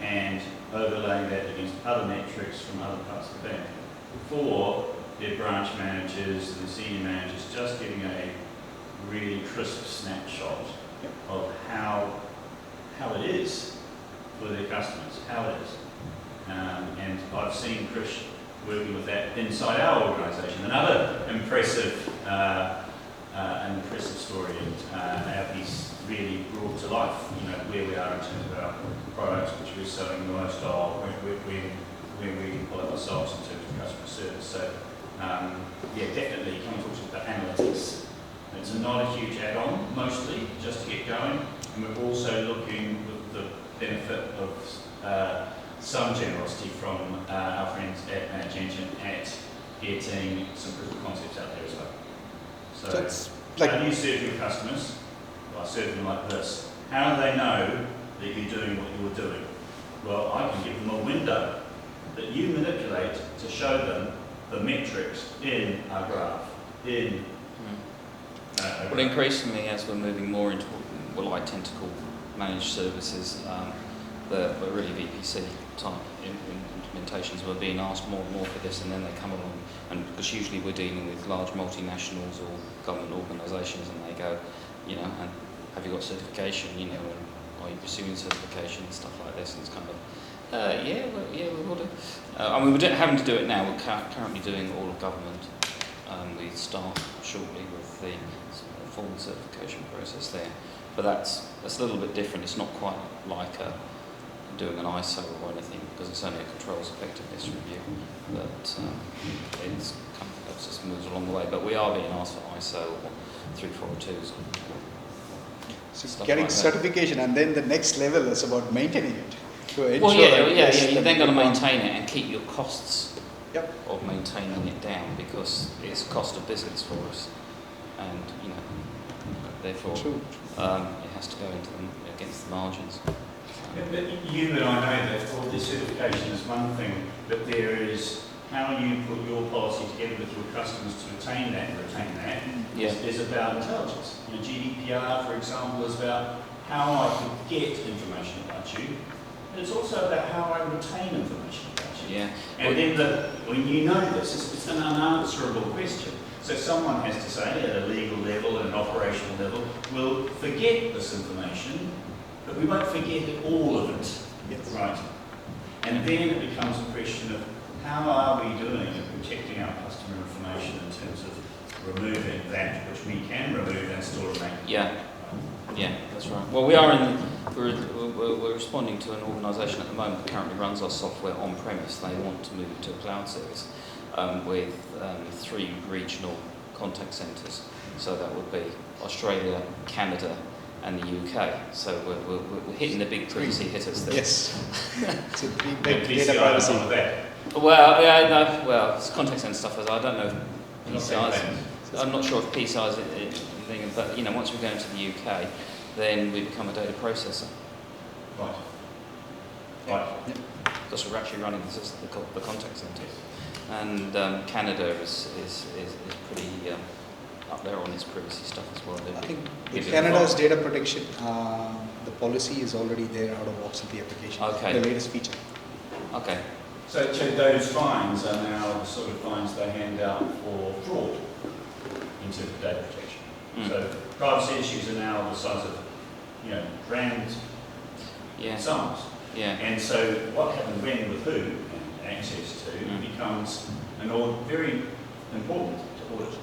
and overlaying that against other metrics from other parts of the bank. For their branch managers and senior managers, just getting a really crisp snapshot of how it is for their customers, how it is. And I've seen Chris working with that inside our organisation. Another impressive story, and how he's really brought to life, where we are in terms of our products, which we're selling the most of, when we pull up ourselves in terms of customer service. So, definitely come and talk to us about analytics. It's not a huge add-on, mostly, just to get going. And we're also looking with the benefit of some generosity from our friends at ManageEngine at getting some proof of concepts out there as well. So it's like, how do you serve your customers? Well, I serve them like this. How do they know that you're doing what you're doing? Well, I can give them a window that you manipulate to show them the metrics in a graph. Well, increasingly, as we're moving more into what I tend to call managed services, the really VPC type implementations, we're being asked more and more for this, and then they come along, and because usually we're dealing with large multinationals or government organisations, and they go, and have you got certification, and are you pursuing certification and stuff like this, and it's kind of, we will do. We're having to do it now. We're currently doing all of government. We start shortly with the formal certification process there, but that's a little bit different. It's not quite like doing an ISO or anything, because it's only a controls effectiveness review, but it's just moves along the way. But we are being asked for ISO or 342s. So getting like certification, and then the next level is about maintaining it. You've then got to maintain it and keep your costs of maintaining it down, because it's a cost of business for us, and therefore it has to go against the margins. But you and I know that all this certification is one thing, but there is how you put your policy together with your customers to attain that and retain that is about intelligence. GDPR, for example, is about how I can get information about you It's also about how I retain information about you. Yeah. And then when you know this, it's an unanswerable question. So someone has to say at a legal level and an operational level, we'll forget this information, but we won't forget all of it. Yes. Right. And then it becomes a question of how are we doing at protecting our customer information in terms of removing that which we can remove and still remain. Yeah. Yeah, that's right. Well, we're responding to an organisation at the moment that currently runs our software on premise. They want to move it to a cloud service with 3 regional contact centres. So that would be Australia, Canada, and the UK. So we're hitting the big privacy hitters there. Yes. It's a big And data PCI privacy. on that. Well, yeah, no, well, it's contact centre stuff. I don't know if Not saying PCI's. that. I'm not sure if PCI's a thing, but you know, once we go into the UK, then we become a data processor. Right. Right. Because we're actually running the contact centre. And Canada is pretty up there on its privacy stuff as well. I think Give it a Canada's thought. data protection, the policy is already there out of box in the application. Okay. The latest feature. Okay. So those fines are now the sort of fines they hand out for fraud in terms of data protection. So privacy issues are now the size of, grand Yeah. sums. Yeah. And so what happens when with who and access to becomes very important to audit.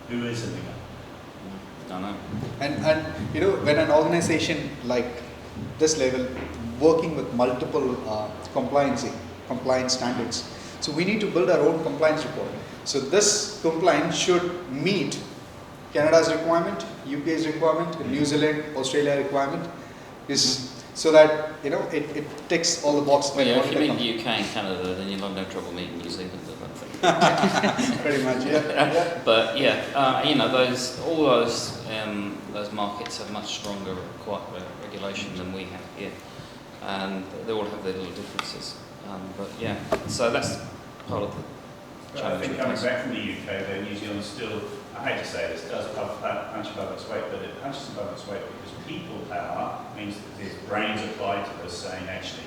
Who is in the game? I know. And when an organization like this level working with multiple compliance standards, so we need to build our own compliance report. So this compliance should meet Canada's requirement, UK's requirement, New Zealand, Australia requirement, is so that it ticks all the boxes. Well, yeah, if you when meet the UK and Canada, then you'll have no trouble meeting New Zealand. I think. pretty much, yeah. But yeah, those markets have much stronger regulation than we have here, and they all have their little differences. But yeah, so that's part of the But I challenge. think we coming face. back from the UK, though, New Zealand still, I hate to say this, does punch above its weight, but it punches above its weight because people power means that there's brains applied to this saying, actually,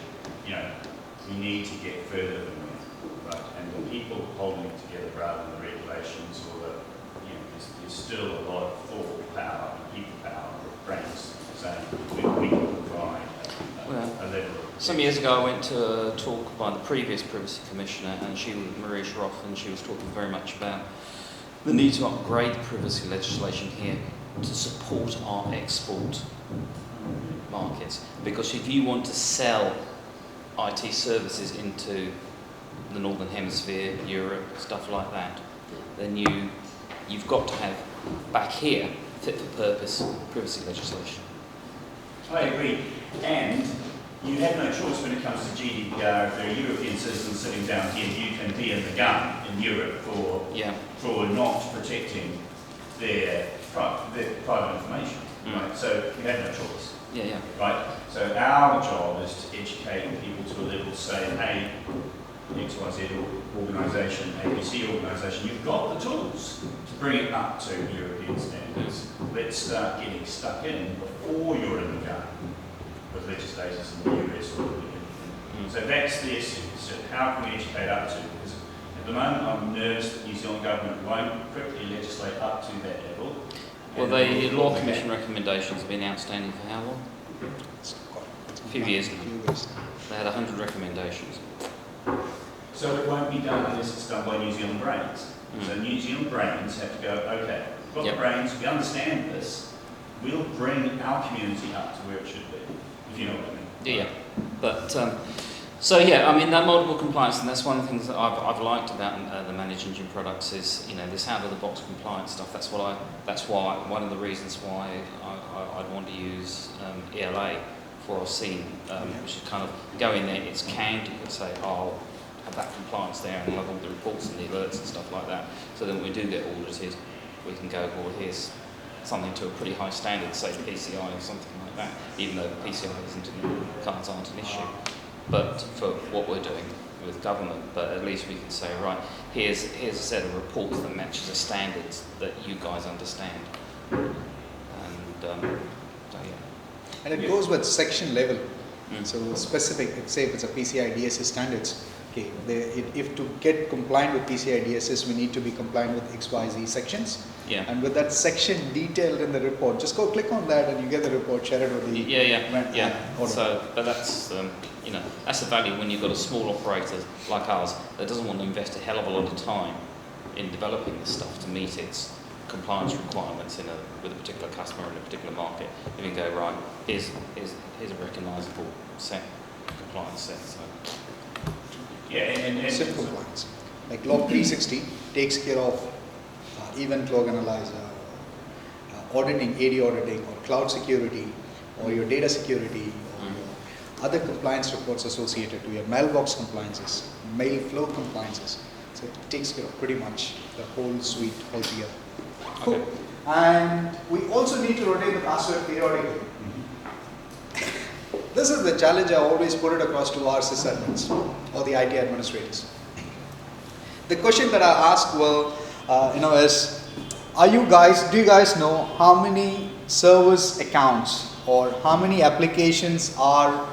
we need to get further than that, right? And the people holding it together rather than the regulations or there's still a lot of thought power, people power, brains saying we can provide a level of. Some years ago, I went to a talk by the previous Privacy Commissioner, and she was Maria Schroff, and she was talking very much about the need to upgrade privacy legislation here to support our export markets. Because if you want to sell IT services into the Northern Hemisphere, Europe, stuff like that, then you've got to have back here fit for purpose privacy legislation. I agree. And you have no choice when it comes to GDPR. If there are European citizens sitting down here, you can be in the gun in Europe for not protecting their private information. Right? So you have no choice. Yeah. Right? So our job is to educate people to a level to say, hey, XYZ organisation, ABC organisation, you've got the tools to bring it up to European standards. Let's start getting stuck in before you're in the gun with legislators in the US or So that's the issue. So how can we educate up to? Because at the moment I'm nervous that New Zealand government won't quickly legislate up to that level. Well, the Law Commission recommendations have been outstanding for how long? A few years now. They had 100 recommendations. So it won't be done unless it's done by New Zealand brains. So New Zealand brains have to go, okay, we've got the brains, we understand this, we'll bring our community up to where it should be, if you know what I mean. Yeah. But so yeah, I mean that multiple compliance, and that's one of the things that I've liked about the ManageEngine products is this out of the box compliance stuff. That's why one of the reasons why I'd want to use ELA for our scene, which is kind of go in there. It's canned. You could say, oh, have that compliance there, and have all the reports and the alerts and stuff like that. So then when we do get audited, we can go, well, here's something to a pretty high standard, say PCI or something like that, even though PCI cards aren't an issue. But for what we're doing with government, but at least we can say, right, here's a set of reports that matches the standards that you guys understand. And so yeah. And it goes with section level. So specific, say if it's a PCI DSS standards, okay, if to get compliant with PCI DSS, we need to be compliant with XYZ sections. Yeah. And with that section detailed in the report, just go click on that and you get the report, share it with the order. So, but that's you know, that's the value when you've got a small operator like ours that doesn't want to invest a hell of a lot of time in developing this stuff to meet its compliance requirements with a particular customer in a particular market. You can go, right, here's a recognisable set, compliance set. So. Yeah, and simple ones. Like Log 360 takes care of event log analyzer, auditing, AD auditing, or cloud security, or your data security, or your other compliance reports associated to your mailbox compliances, mail flow compliances. So it takes care of pretty much the whole suite altogether. Okay. And we also need to rotate the password periodically. This is the challenge. I always put it across to our sysadmins or the IT administrators. The question that I ask, is, do you guys know how many service accounts or how many applications are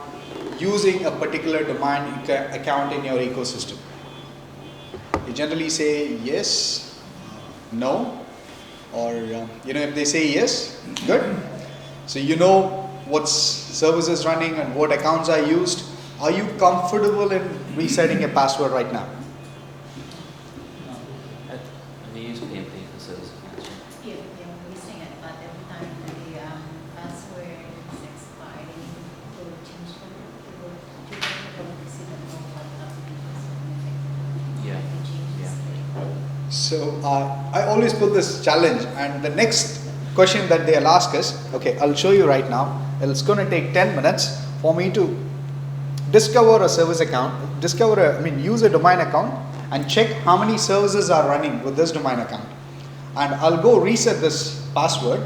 using a particular domain account in your ecosystem? You generally say yes, no, or if they say yes, good. So you know what services running and what accounts are used. Are you comfortable in resetting a password right now? Have you used PMP for service accounts? Yeah, we're using it, but every time the password is expired, you need to change them. You will see them all what applications Yeah. changes. So I always put this challenge, and the next question that they'll ask us, okay, I'll show you right now. It's going to take 10 minutes for me to discover a service account, use a domain account and check how many services are running with this domain account. And I'll go reset this password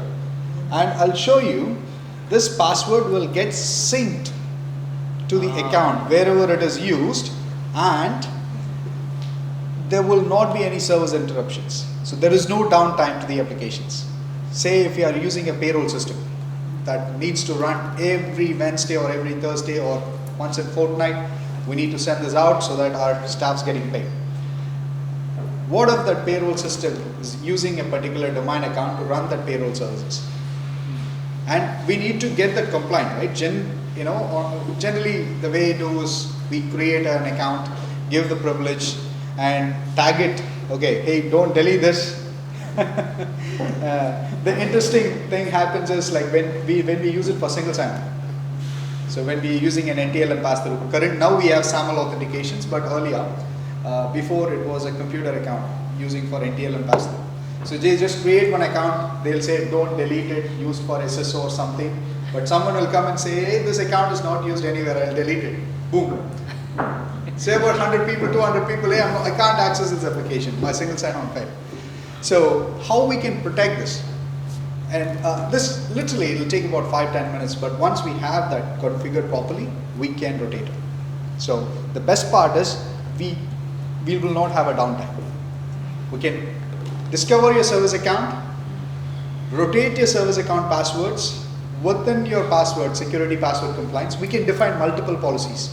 and I'll show you this password will get synced to the account wherever it is used, and there will not be any service interruptions. So there is no downtime to the applications. Say if you are using a payroll system that needs to run every Wednesday or every Thursday or once in fortnight, we need to send this out so that our staff's getting paid. What if that payroll system is using a particular domain account to run that payroll services? And we need to get that compliant, right? Generally the way it is, we create an account, give the privilege and tag it, okay, hey, don't delete this. The interesting thing happens is like when we use it for single sign-on. So when we're using an NTL and pass-through, now we have SAML authentications, but earlier, before it was a computer account using for NTL and pass-through. So they just create one account, they'll say don't delete it, use for SSO or something, but someone will come and say, hey, this account is not used anywhere, I'll delete it. Boom. Say about 100 people, 200 people, hey, I can't access this application, my single sign-on failed. So how we can protect this? And this literally, it'll take about 5-10 minutes, but once we have that configured properly, we can rotate it. So the best part is we will not have a downtime. We can discover your service account, rotate your service account passwords within your password, security password compliance. We can define multiple policies,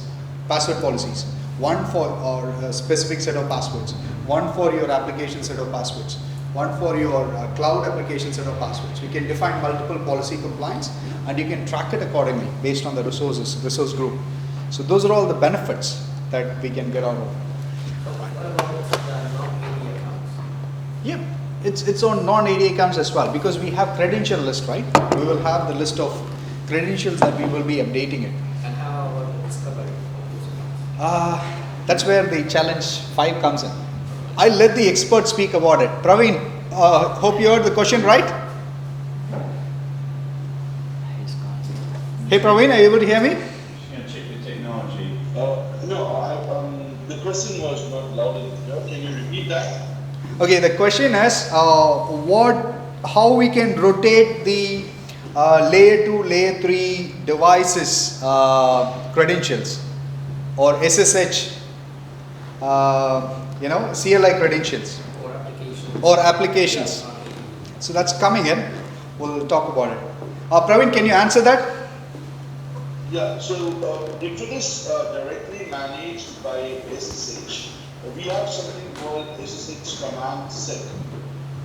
password policies. One for our specific set of passwords, one for your application set of passwords, one for your cloud application set of passwords. We can define multiple policy compliance and you can track it accordingly based on the resource group. So those are all the benefits that we can get out of. What about the non-AD accounts? Yep, it's on non-AD accounts as well, because we have credential list, right? We will have the list of credentials that we will be updating it. And how about the discovery of those accounts? That's where the challenge 5 comes in. I'll let the expert speak about it. Praveen, hope you heard the question right? Hey Praveen, are you able to hear me? Just going to check the technology. No, the question was not loud enough. Can you repeat that? Okay, the question is how we can rotate the layer 2, layer 3 devices credentials or SSH, CLI credentials Or applications. or applications. So that's coming in. We'll talk about it. Praveen, can you answer that? Yeah, so if it is directly managed by SSH, we have something called SSH command set.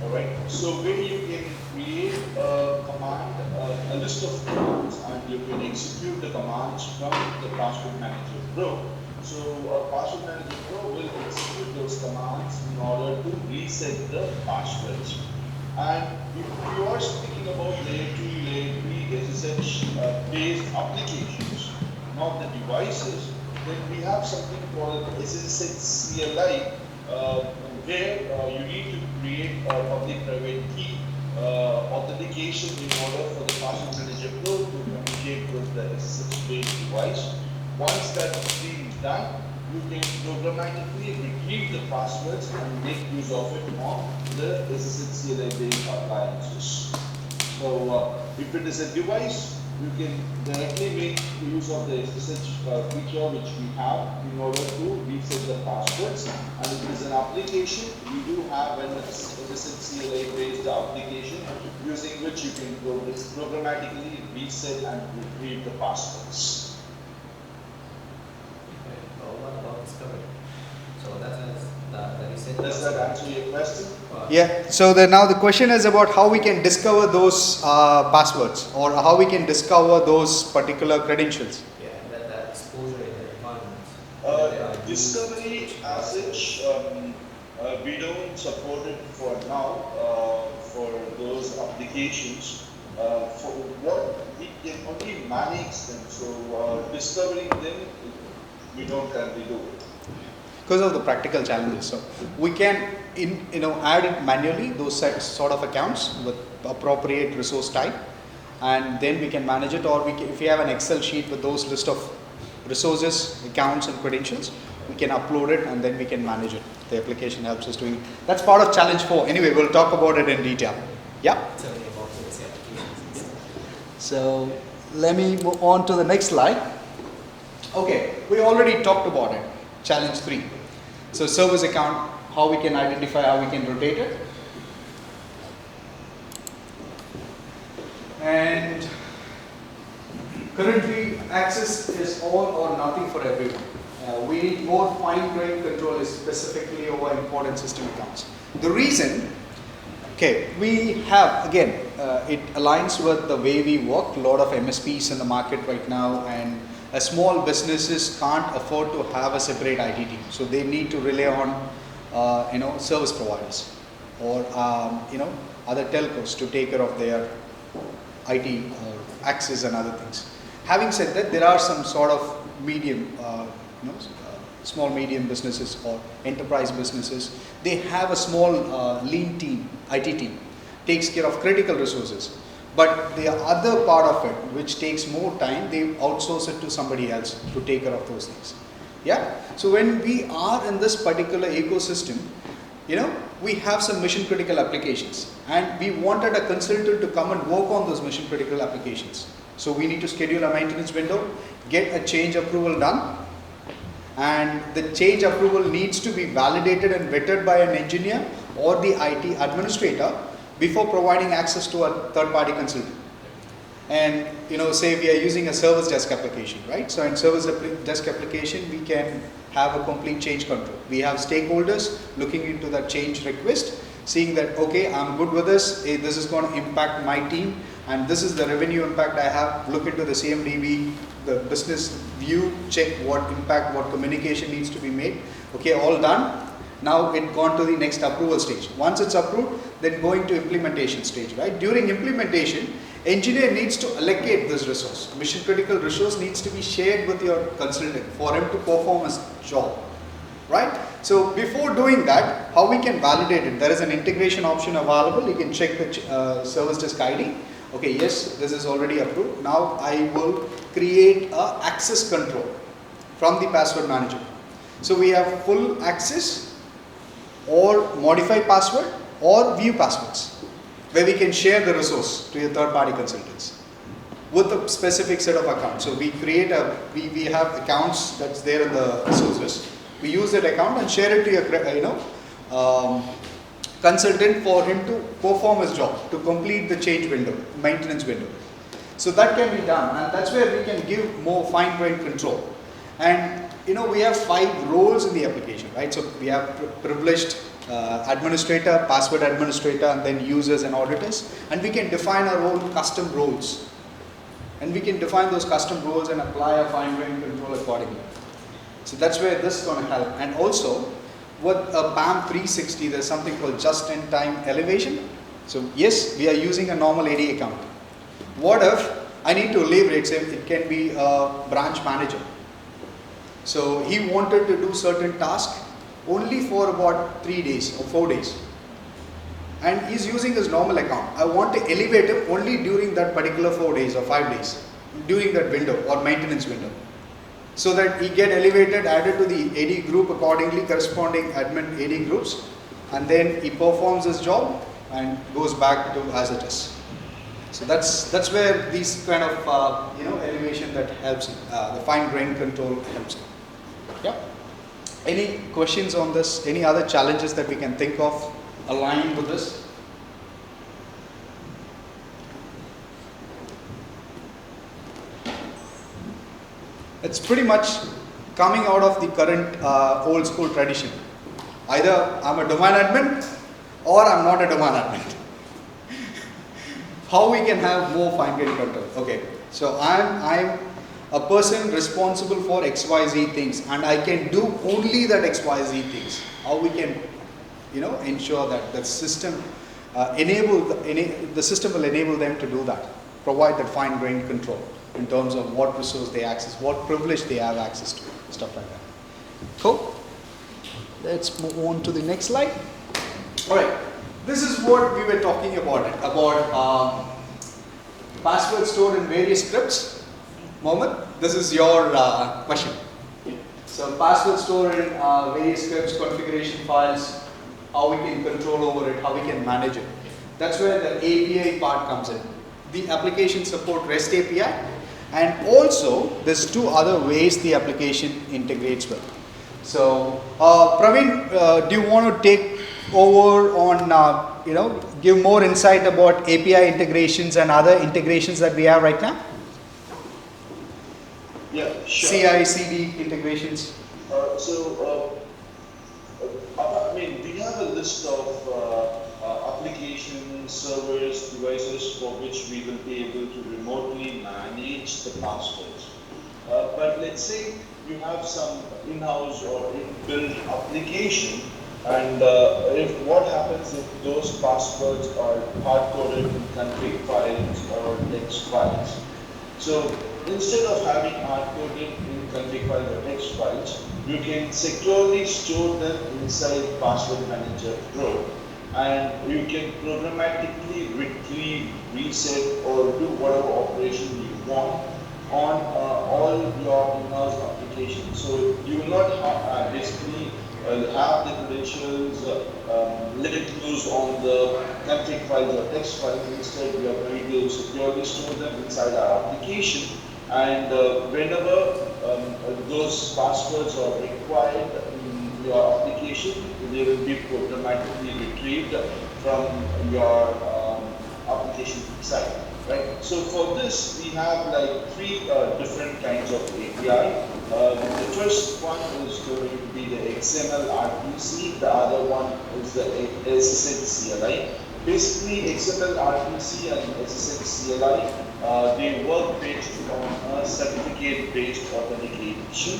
Alright, so where you can create a command, a list of commands, and you can execute the commands from the Password Manager Pro. So Password Manager Pro will execute those commands in order to reset the passwords. And if you are speaking about layer 2, layer 3 SSH based applications, not the devices, then we have something called SSH CLI, where you need to create a public-private key authentication in order for the Password Manager Pro to communicate with the SSH-based device. Once that is done, you can programmatically retrieve the passwords and make use of it on the SSH CLI-based appliances. So if it is a device, you can directly make use of the SSH feature which we have in order to reset the passwords. And if it is an application, we do have an SSH CLI-based application using which you can programmatically reset and retrieve the passwords. What about discovery? So that is it. Does that answer your question? Yeah, so now the question is about how we can discover those passwords or how we can discover those particular credentials. Yeah, that exposure in the environment. Discovery as such, we don't support it for now for those applications. For what we can only manage them, so discovering them, we don't currently do it. Because of the practical challenges, so we can add it manually, those sort of accounts with appropriate resource type, and then we can manage it, or we can, if we have an Excel sheet with those list of resources, accounts and credentials, we can upload it and then we can manage it. The application helps us doing it. That's part of challenge 4. Anyway, we'll talk about it in detail. Yeah. Tell me about those applications. So let me move on to the next slide. Okay, we already talked about it. Challenge 3. So service account, how we can identify, how we can rotate it. And currently access is all or nothing for everyone. We need more fine-grained control specifically over important system accounts. The reason, okay, we have, again, it aligns with the way we work. A lot of MSPs in the market right now, and small businesses can't afford to have a separate IT team, so they need to rely on service providers or other telcos to take care of their IT access and other things. Having said that, there are some sort of medium, small medium businesses or enterprise businesses. They have a small lean team, IT team, takes care of critical resources. But the other part of it, which takes more time, they outsource it to somebody else to take care of those things. Yeah. So when we are in this particular ecosystem, we have some mission critical applications, and we wanted a consultant to come and work on those mission critical applications. So we need to schedule a maintenance window, get a change approval done, and the change approval needs to be validated and vetted by an engineer or the IT administrator before providing access to a third-party consultant. And say we are using a service desk application, right? So in service desk application, we can have a complete change control. We have stakeholders looking into that change request, seeing that, okay, I'm good with this, this is going to impact my team, and this is the revenue impact I have. Look into the CMDB, the business view, check what impact, what communication needs to be made. Okay, all done. Now it gone to the next approval stage. Once it's approved, then going to implementation stage, right? During implementation, engineer needs to allocate this resource. Mission critical resource needs to be shared with your consultant for him to perform his job, right? So before doing that, how we can validate it? There is an integration option available. You can check the service desk ID. Okay, yes, this is already approved. Now I will create a access control from the password manager. So we have full access, or modify password, or view passwords, where we can share the resource to your third-party consultants with a specific set of accounts. So we create we have accounts that's there in the resources. We use that account and share it to your consultant for him to perform his job, to complete the change window, maintenance window. So that can be done, and that's where we can give more fine-grained control. And we have 5 roles in the application, right? So we have privileged administrator, password administrator, and then users and auditors. And we can define our own custom roles. And we can define those custom roles and apply a fine-grained control accordingly. So that's where this is going to help. And also, with a PAM360, there's something called just-in-time elevation. So yes, we are using a normal AD account. What if I need to leverage, it can be a branch manager. So he wanted to do certain tasks only for about 3 days or 4 days. And he's using his normal account. I want to elevate him only during that particular 4 days or 5 days, during that window or maintenance window. So that he get elevated, added to the AD group accordingly, corresponding admin AD groups, and then he performs his job and goes back to as it is. So that's where these kind of elevation that helps, the fine-grained control helps. Yeah. Any questions on this? Any other challenges that we can think of aligned with this? It's pretty much coming out of the current old school tradition. Either I'm a domain admin or I'm not a domain admin. How we can have more fine-grained control? Okay, so I'm a person responsible for XYZ things, and I can do only that XYZ things. How we can, ensure that the system the system will enable them to do that, provide that fine-grained control in terms of what resource they access, what privilege they have access to, stuff like that. Cool. Let's move on to the next slide. All right. This is what we were talking about password stored in various scripts. Mohammed, this is your question. So password stored in various scripts, configuration files, how we can control over it, how we can manage it. That's where the API part comes in. The application support REST API, and also there's 2 other ways the application integrates with. So Praveen, do you want to take over on, give more insight about API integrations and other integrations that we have right now? Yeah, sure. CI/CD integrations. We have a list of applications, servers, devices for which we will be able to remotely manage the passwords. But let's say you have some in-house or in-built application, and what happens if those passwords are hard-coded in config files or text files? So instead of having hard-coded in config files or text files, you can securely store them inside Password Manager Pro, and you can programmatically retrieve, reset, or do whatever operation you want on all your in-house applications. So you will not have, basically have the credentials let loose on the config files or text files. Instead, we are going to securely store them inside our application, and whenever those passwords are required in your application, they will be automatically retrieved from your application site. Right. So for this, we have like 3 different kinds of API. The first one is going to be the XML RPC. The other one is the SSH CLI. Basically, XML RPC and SSH CLI, they work based on a certificate-based authentication.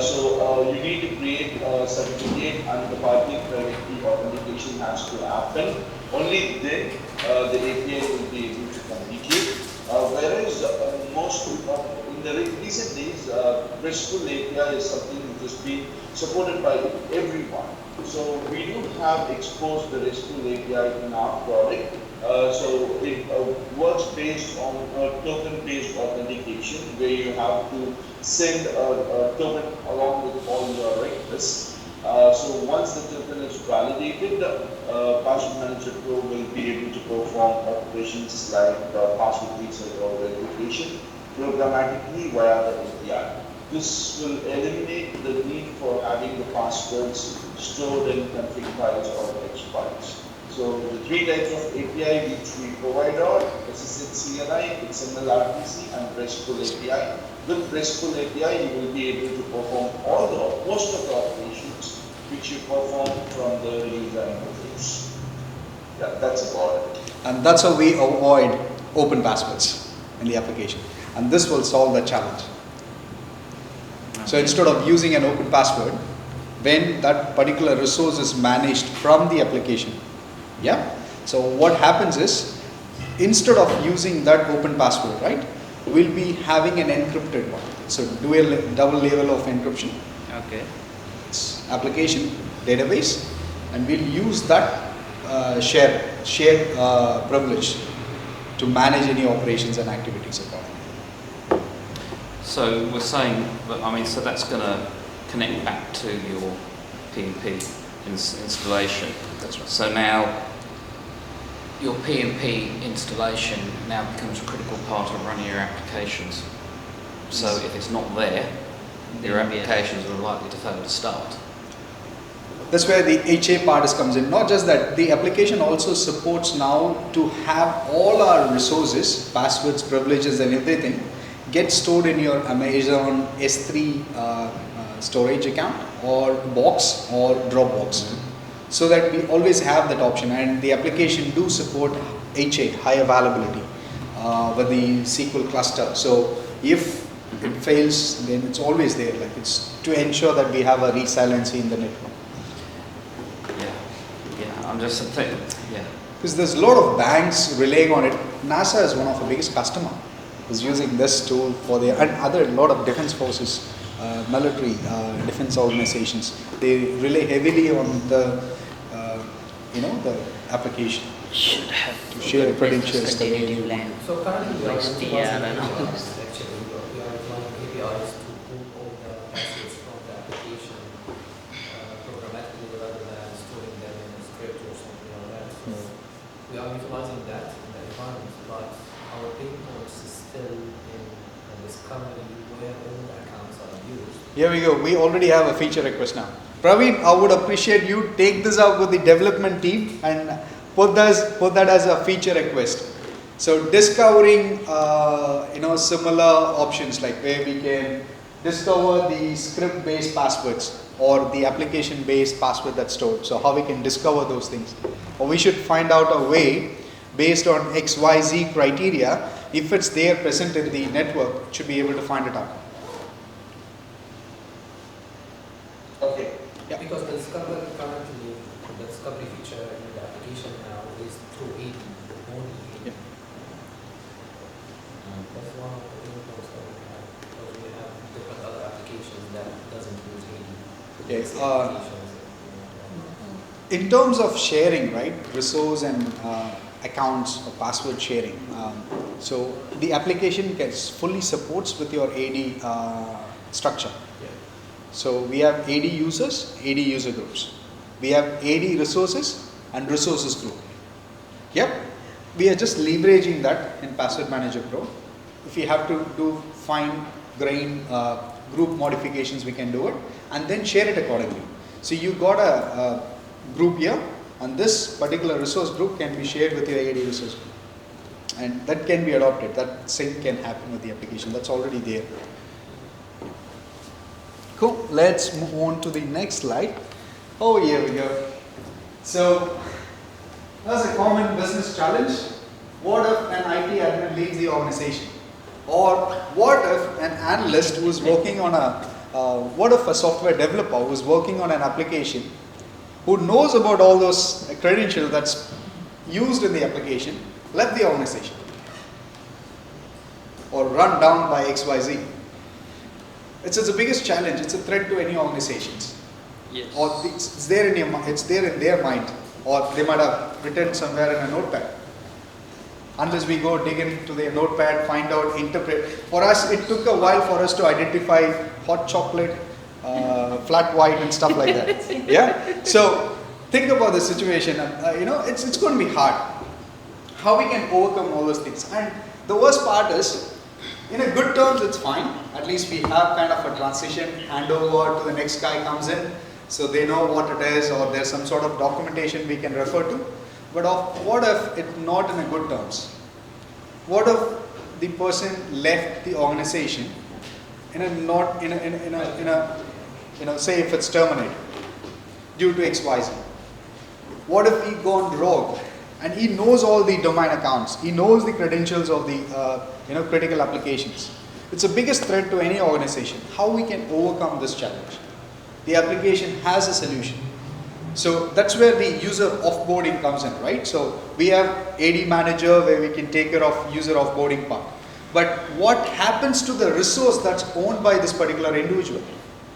So you need to create a certificate, and the public private key authentication has to happen. Only then the API will be able to communicate. Whereas most in the recent days, RESTful API is something which has been supported by everyone. So we do have exposed the RESTful API in our product. So it works based on a token-based authentication, where you have to send a token along with all your requests. So once the token is validated, Password Manager Pro will be able to perform operations like password reset or verification programmatically via the API. This will eliminate the need for having the passwords stored in config files or text files. So the three types of API which we provide are SSH CLI, XML RPC, and RESTful API. With RESTful API, you will be able to perform all the most of the operations which you perform from the user interface. Yeah, that's about it. And that's how we avoid open passwords in the application. And this will solve the challenge. So instead of using an open password, when that particular resource is managed from the application, yeah. So what happens is, instead of using that open password, right, we'll be having an encrypted one. So double level of encryption. Okay. It's application, database, and we'll use that shared privilege to manage any operations and activities accordingly. So we're saying, so that's going to connect back to your P&P installation. That's right. So now your P&P installation now becomes a critical part of running your applications. So if it's not there, your applications are likely to fail to start. That's where the HA part comes in. Not just that, the application also supports now to have all our resources, passwords, privileges, and everything get stored in your Amazon S3 storage account or box or Dropbox. So that we always have that option, and the application do support HA, high availability, with the SQL cluster. So if it fails, then it's always there. Like, it's to ensure that we have a resiliency in the network. Yeah, I'm just thinking, Because there's a lot of banks relying on it. NASA is one of the biggest customer, is using this tool for their, and other lot of defense forces, military, defense organizations. They rely heavily on the, the application Should have to share credentials. the way continuity you plan. want. So currently we are Like utilizing SDR and all APIs, actually. We are applying APIs to pull all the passwords from the application programmatically rather than storing them in a script or something like that. So we are utilizing that in the environment, but our pain points is still in the discovery where all the accounts are used. Here we go. We already have a feature request now. Praveen, I would appreciate you take this up with the development team and put that as a feature request. So discovering, similar options, like where we can discover the script-based passwords or the application-based password that's stored. So how we can discover those things, or we should find out a way based on XYZ criteria. If it's there present in the network, should be able to find it out. Okay. Yeah. Because the discovery currently, the discovery feature in the application now is through AD, only AD. Yeah. That's one of the inputs that we have, because we have different other applications that doesn't use AD. Okay, It's applications, In terms of sharing, right, resource and accounts or password sharing, so the application gets fully supports with your AD structure. So we have AD users, AD user groups. We have AD resources and resources group. Yep, we are just leveraging that in Password Manager Pro. If we have to do fine-grained group modifications, we can do it and then share it accordingly. So you got a group here, and this particular resource group can be shared with your AD resource group. And that can be adopted. That sync can happen with the application. That's already there. Cool. Let's move on to the next slide. Oh, here we go. So, that's a common business challenge. What if an IT admin leaves the organization? Or what if an analyst who is working on what if a software developer who is working on an application, who knows about all those credentials that's used in the application, left the organization? Or run down by XYZ? It's the biggest challenge. It's a threat to any organizations. Yes. Or it's there in it's there in their mind, or they might have written somewhere in a notepad. Unless we go dig into their notepad, find out, interpret. For us, it took a while for us to identify hot chocolate, flat white, and stuff like that. Yeah. So think about the situation. It's going to be hard. How we can overcome all those things. And the worst part is, in a good terms, it's fine. At least we have kind of a transition, handover to the next guy comes in, so they know what it is, or there's some sort of documentation we can refer to. But what if it's not in a good terms? What if the person left the organization in a say if it's terminated due to XYZ? What if he gone rogue and he knows all the domain accounts, he knows the credentials of the critical applications? It's the biggest threat to any organization. How we can overcome this challenge? The application has a solution. So that's where the user offboarding comes in, right? So we have AD manager where we can take care of user offboarding part. But what happens to the resource that's owned by this particular individual?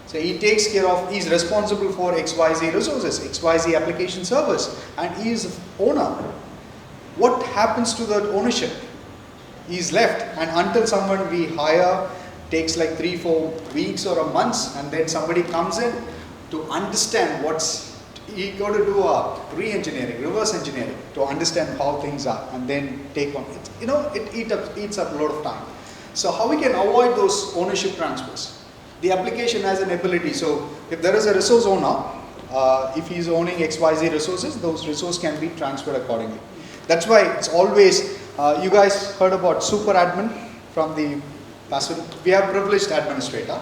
So he takes care of, he's responsible for XYZ resources, XYZ application servers, and he is owner. What happens to that ownership? He's left, and until someone we hire takes like 3-4 weeks or a month, and then somebody comes in to understand he got to do a re-engineering, reverse engineering to understand how things are, and then take on it. It eats up a lot of time. So how we can avoid those ownership transfers? The application has an ability. So if there is a resource owner, if he's owning XYZ resources, those resources can be transferred accordingly. That's why it's always, you guys heard about super admin from the password. We have privileged administrator,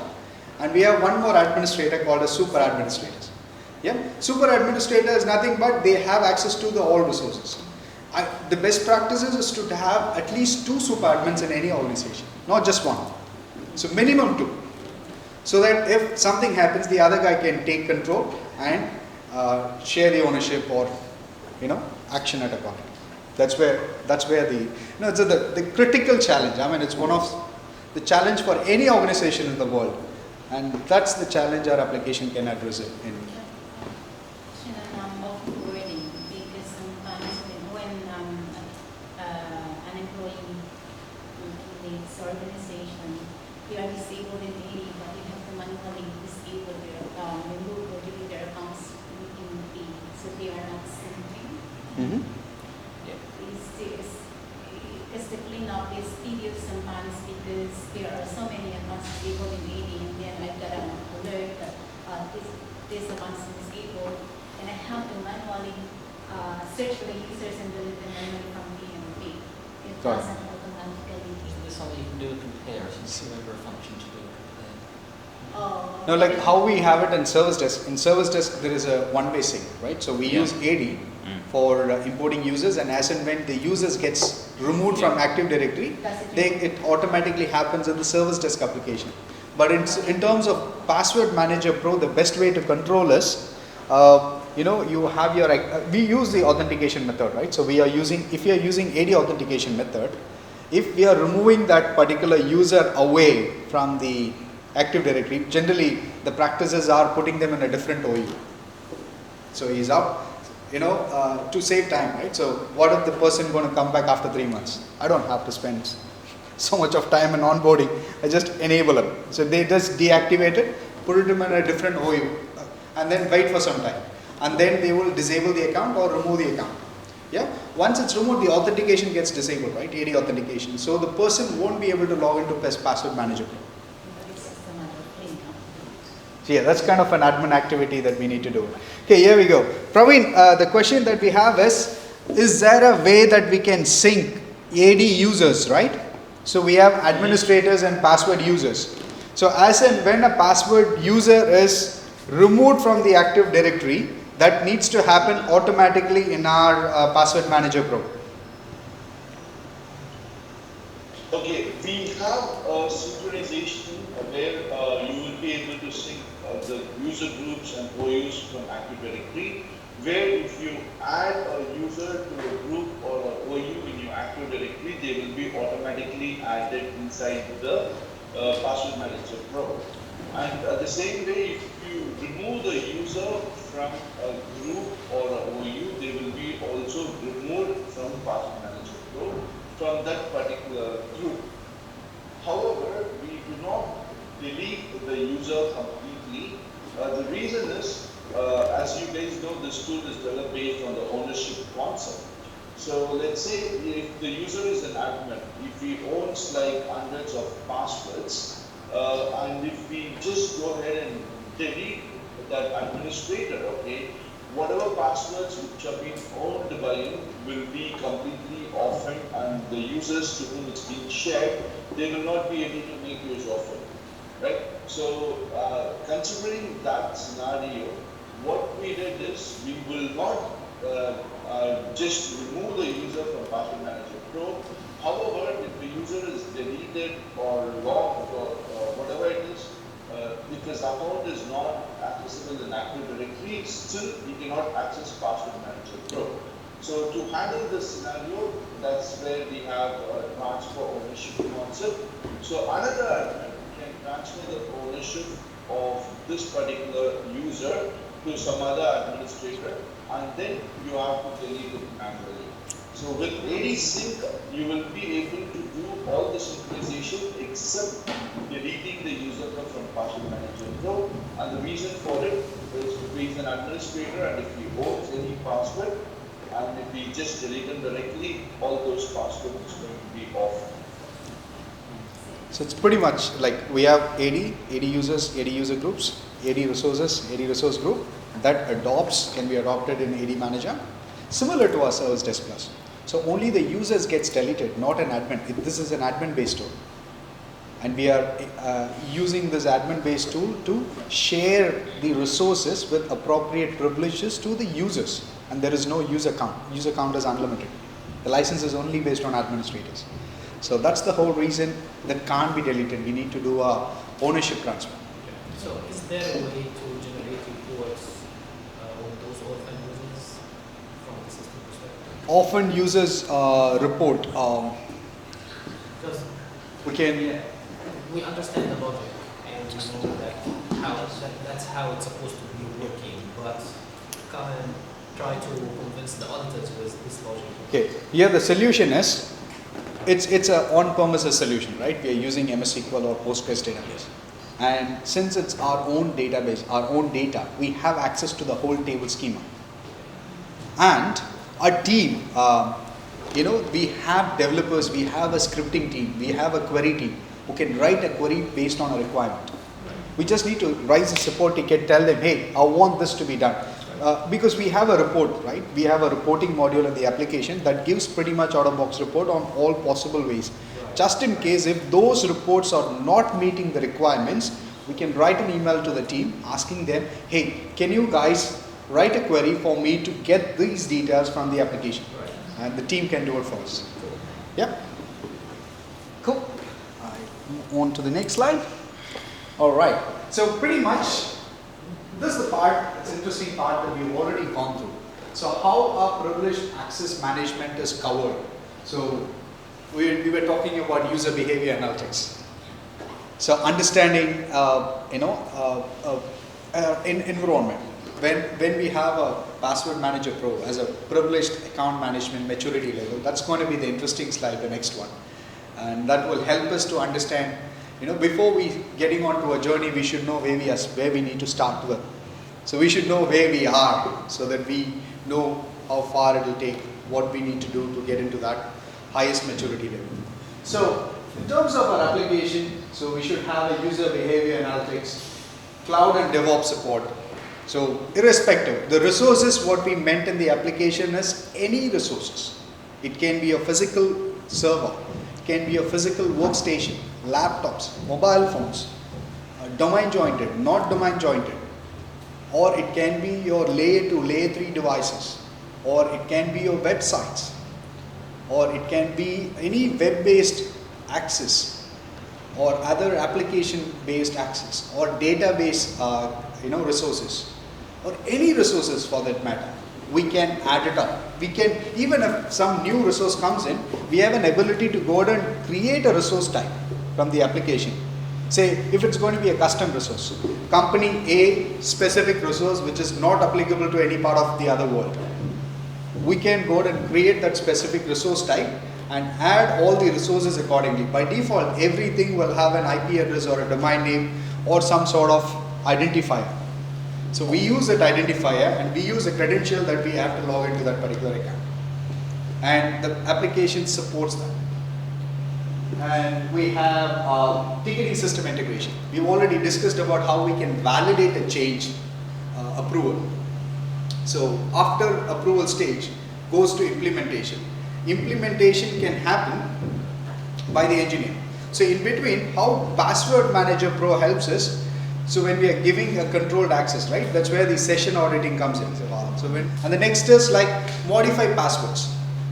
and we have one more administrator called a super administrator. Yeah, super administrator is nothing but they have access to all resources. The best practices is to have at least 2 super admins in any organization, not just 1. So minimum 2. So that if something happens, the other guy can take control and share the ownership or action at a point. That's where the it's the critical challenge. I mean, it's one of the challenge for any organization in the world, and that's the challenge our application can address it in. Offboarding, because sometimes when an employee leaves organization, they are disabled in AD, but you have to manually disable remove or delete their accounts in P, so they are not syncing. Mm-hmm. Because the cleanup is tedious sometimes because there are so many accounts disabled in AD, and then I've got an alert that this account is disabled, and I have to manually search for the users and delete them manually from PMP. It Got it. doesn't automatically. Isn't this something you can do a compare? So you remember a function to do a compare. Oh, No, like how we have it in service desk. In service desk, there is a one-way sync, right? So we use AD for importing users, and as and when the users gets removed from Active Directory, it automatically happens in the service desk application. But in terms of Password Manager Pro, the best way to control is, you have your, we use the authentication method, right? So if you are using AD authentication method, if we are removing that particular user away from the Active Directory, generally the practices are putting them in a different OU. So he's up, to save time, right? So what if the person going to come back after 3 months? I don't have to spend so much of time in onboarding. I just enable it. So they just deactivate it, put it in a different OU, and then wait for some time. And then they will disable the account or remove the account. Yeah. Once it's removed, the authentication gets disabled, right? AD authentication. So the person won't be able to log into Password Manager. So yeah, that's kind of an admin activity that we need to do. Okay, here we go. Praveen, the question that we have is there a way that we can sync AD users, right? So we have administrators and password users. So as and when a password user is removed from the Active Directory, that needs to happen automatically in our Password Manager Pro. Okay, we have a synchronization where you will be able to sync the user groups and OUs from Active Directory, where if you add a user to a group or an OU in your Active Directory, they will be automatically added inside the Password Manager Pro. And the same way, if you remove the user from a group or an OU, they will be also removed from Password Manager Pro from that particular group. However, we do not delete the user completely. The reason is, as you guys know, this tool is developed based on the ownership concept. So let's say if the user is an admin, if he owns like hundreds of passwords, and if we just go ahead and delete that administrator, okay, whatever passwords which have been owned by you will be completely orphaned, and the users to whom it's being shared, they will not be able to make use of it, right? So considering that scenario, what we did is we will not just remove the user from Password Manager Pro. However, if the user is deleted or logged or whatever it is, if his account is not accessible in Active Directory, still he cannot access Password Manager Pro. So to handle this scenario, that's where we have a transfer ownership concept. So another admin can transfer the ownership of this particular user to some other administrator, and then you have to delete it manually. So with AD Sync, you will be able to do all the synchronization except deleting the user from Password Manager Pro. And the reason for it is if he is an administrator and if he owns any password, and if we just delete them directly, all those passwords is going to be off. So it's pretty much like we have AD users, AD user groups, AD resources, AD resource group that can be adopted in AD Manager, similar to our Service Desk Plus. So only the users gets deleted, not an admin. This is an admin-based tool. And we are using this admin-based tool to share the resources with appropriate privileges to the users. And there is no user count. User count is unlimited. The license is only based on administrators. So that's the whole reason that can't be deleted. We need to do a ownership transfer. So is there a way to generate reports with those orphan users from the system perspective? Often users report. Because We can. we understand the logic and we know that's how it's supposed to be working, but come and try to convince the auditors with this logic. Okay. Here the solution is, it's a on-premises solution, right? We are using MS SQL or Postgres database. And since it's our own database, our own data, we have access to the whole table schema. And our team, we have developers, we have a scripting team, we have a query team who can write a query based on a requirement. We just need to raise a support ticket, tell them, hey, I want this to be done. Because we have a report, right? We have a reporting module in the application that gives pretty much out-of-box report on all possible ways. Just in case if those reports are not meeting the requirements, we can write an email to the team asking them, hey, can you guys write a query for me to get these details from the application? And the team can do it for us. Yep. Cool. I move on to the next slide. All right. So pretty much, this is the part, it's an interesting part that we've already gone through. So how our privileged access management is covered. So we were talking about user behavior analytics. So understanding, environment. When we have a Password Manager Pro as a privileged account management maturity level, that's going to be the interesting slide, the next one. And that will help us to understand, before we getting onto a journey, we should know where we need to start with. So we should know where we are so that we know how far it will take, what we need to do to get into that highest maturity level. So in terms of our application, so we should have a user behavior analytics, cloud and DevOps support. So irrespective, the resources, what we meant in the application is any resources. It can be a physical server, it can be a physical workstation, laptops, mobile phones, domain jointed, not domain jointed, or it can be your layer 2, layer 3 devices, or it can be your websites, or it can be any web-based access, or other application-based access, or database resources, or any resources for that matter. We can add it up. We can, even if some new resource comes in, we have an ability to go ahead and create a resource type from the application. Say, if it's going to be a custom resource, company A specific resource which is not applicable to any part of the other world. We can go ahead and create that specific resource type and add all the resources accordingly. By default, everything will have an IP address or a domain name or some sort of identifier. So we use that identifier and we use a credential that we have to log into that particular account. And the application supports that. And we have ticketing system integration. We've already discussed about how we can validate a change approval. So after approval stage goes to implementation. Implementation can happen by the engineer. So in between, how Password Manager Pro helps us, so when we are giving a controlled access, right, that's where the session auditing comes in. And the next is like modify passwords.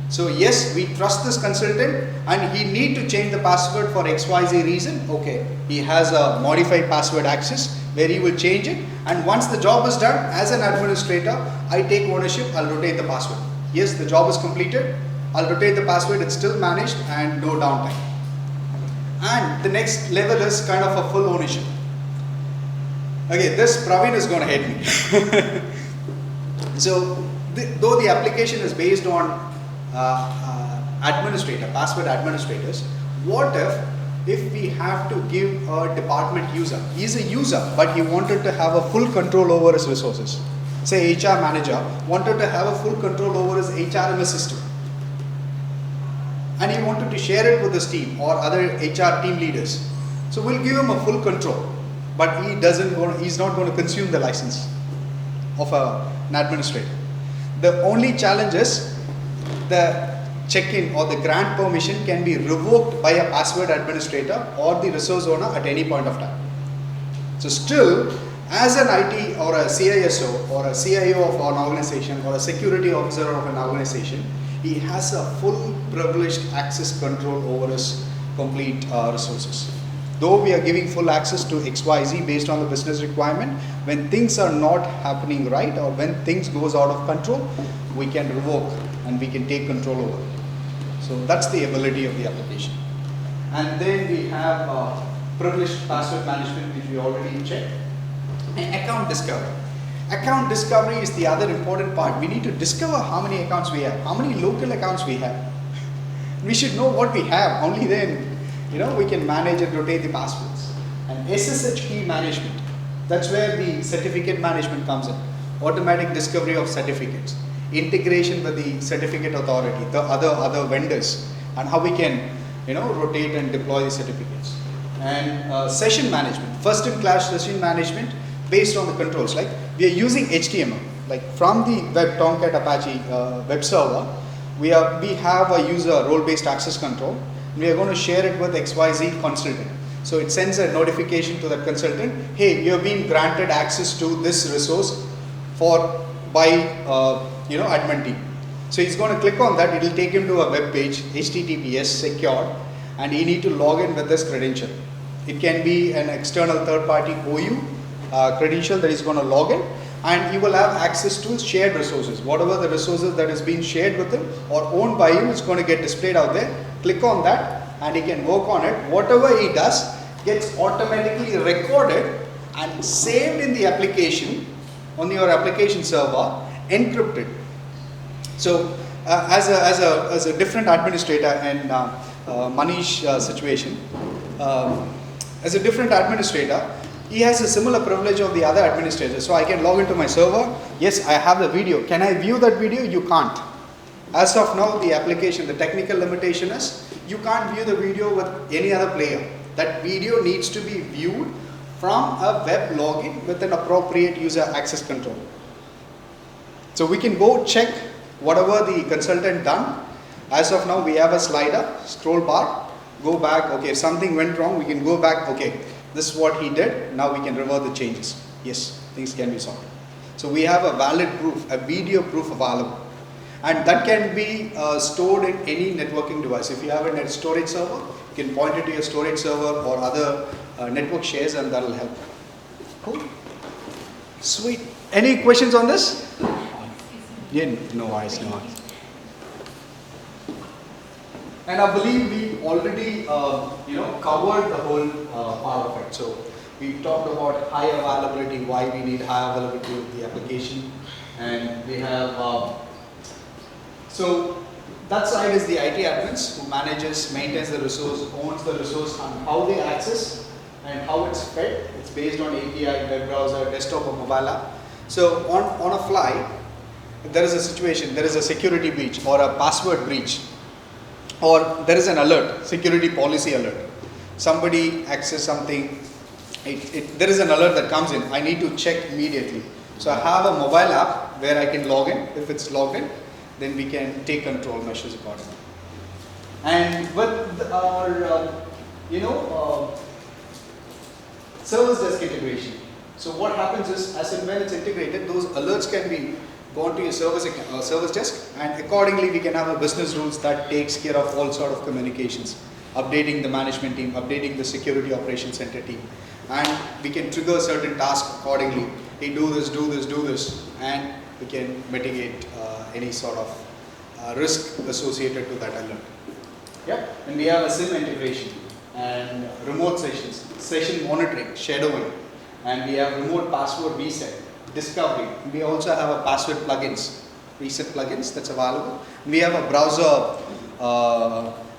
So yes, we trust this consultant and he need to change the password for XYZ reason. Okay, he has a modified password access where he will change it, and once the job is done, as an administrator, I take ownership, I'll rotate the password. Yes, the job is completed, I'll rotate the password, it's still managed and no downtime. And the next level is kind of a full ownership. Okay, this Praveen is going to hate me. So, though the application is based on password administrators, what if we have to give a department user? He's a user, but he wanted to have a full control over his resources. Say HR manager wanted to have a full control over his HRMS system. And he wanted to share it with his team or other HR team leaders. So we'll give him a full control, but he's not going to consume the license of an administrator. The only challenge is the check-in or the grant permission can be revoked by a password administrator or the resource owner at any point of time. So still, as an IT or a CISO or a CIO of an organization or a security officer of an organization, he has a full privileged access control over his complete resources. Though we are giving full access to XYZ based on the business requirement, when things are not happening right or when things goes out of control, we can revoke and we can take control over it. So that's the ability of the application. And then we have privileged password management, which we already checked, and account discovery. Account discovery is the other important part. We need to discover how many accounts we have, how many local accounts we have. We should know what we have. Only then, we can manage and rotate the passwords. And SSH key management, that's where the certificate management comes in. Automatic discovery of certificates, integration with the certificate authority, the other vendors, and how we can, rotate and deploy the certificates. And session management, first-in-class session management based on the controls. Like we are using HTML, like from the web Tomcat Apache web server, we have a user role-based access control. We are going to share it with XYZ consultant. So it sends a notification to that consultant, hey, you have been granted access to this resource by admin team. So he's going to click on that, it will take him to a web page, HTTPS secured, and he need to log in with this credential. It can be an external third-party OU credential that he's going to log in, and he will have access to shared resources. Whatever the resources that is being shared with him or owned by him is going to get displayed out there. Click on that and he can work on it. Whatever he does gets automatically recorded and saved in the application on your application server, encrypted. So as a different administrator in Manish situation, as a different administrator, he has a similar privilege of the other administrators. So I can log into my server. Yes, I have the video. Can I view that video? You can't. As of now, the application, the technical limitation is you can't view the video with any other player. That video needs to be viewed from a web login with an appropriate user access control. So we can go check whatever the consultant done. As of now, we have a slider, scroll bar, go back. Okay, if something went wrong, we can go back. Okay, this is what he did. Now we can revert the changes. Yes, things can be sorted. So we have a valid proof, a video proof available. And that can be stored in any networking device. If you have a net storage server, you can point it to your storage server or other network shares, and that will help. Cool. Sweet. Any questions on this? Yeah, no worries, no worries. And I believe we already, covered the whole part of it. So we talked about high availability, why we need high availability of the application, and we have. So that side is the IT admins who manages, maintains the resource, owns the resource, and how they access and how it's fed. It's based on API, web browser, desktop or mobile app. So on a fly, if there is a situation, there is a security breach or a password breach, or there is an alert, security policy alert. Somebody access something, there is an alert that comes in. I need to check immediately. So I have a mobile app where I can log in. If it's logged in, then we can take control measures accordingly. And with our, service desk integration. So what happens is, as and when it's integrated, those alerts can be gone to your service desk, and accordingly we can have a business rules that takes care of all sort of communications, updating the management team, updating the security operations center team, and we can trigger certain tasks accordingly. Hey, do this, do this, do this, and we can mitigate any sort of risk associated to that alert. Yeah, and we have a SIM integration and remote sessions, session monitoring, shadowing, and we have remote password reset, discovery. We also have a password plugins, reset plugins that's available. We have a browser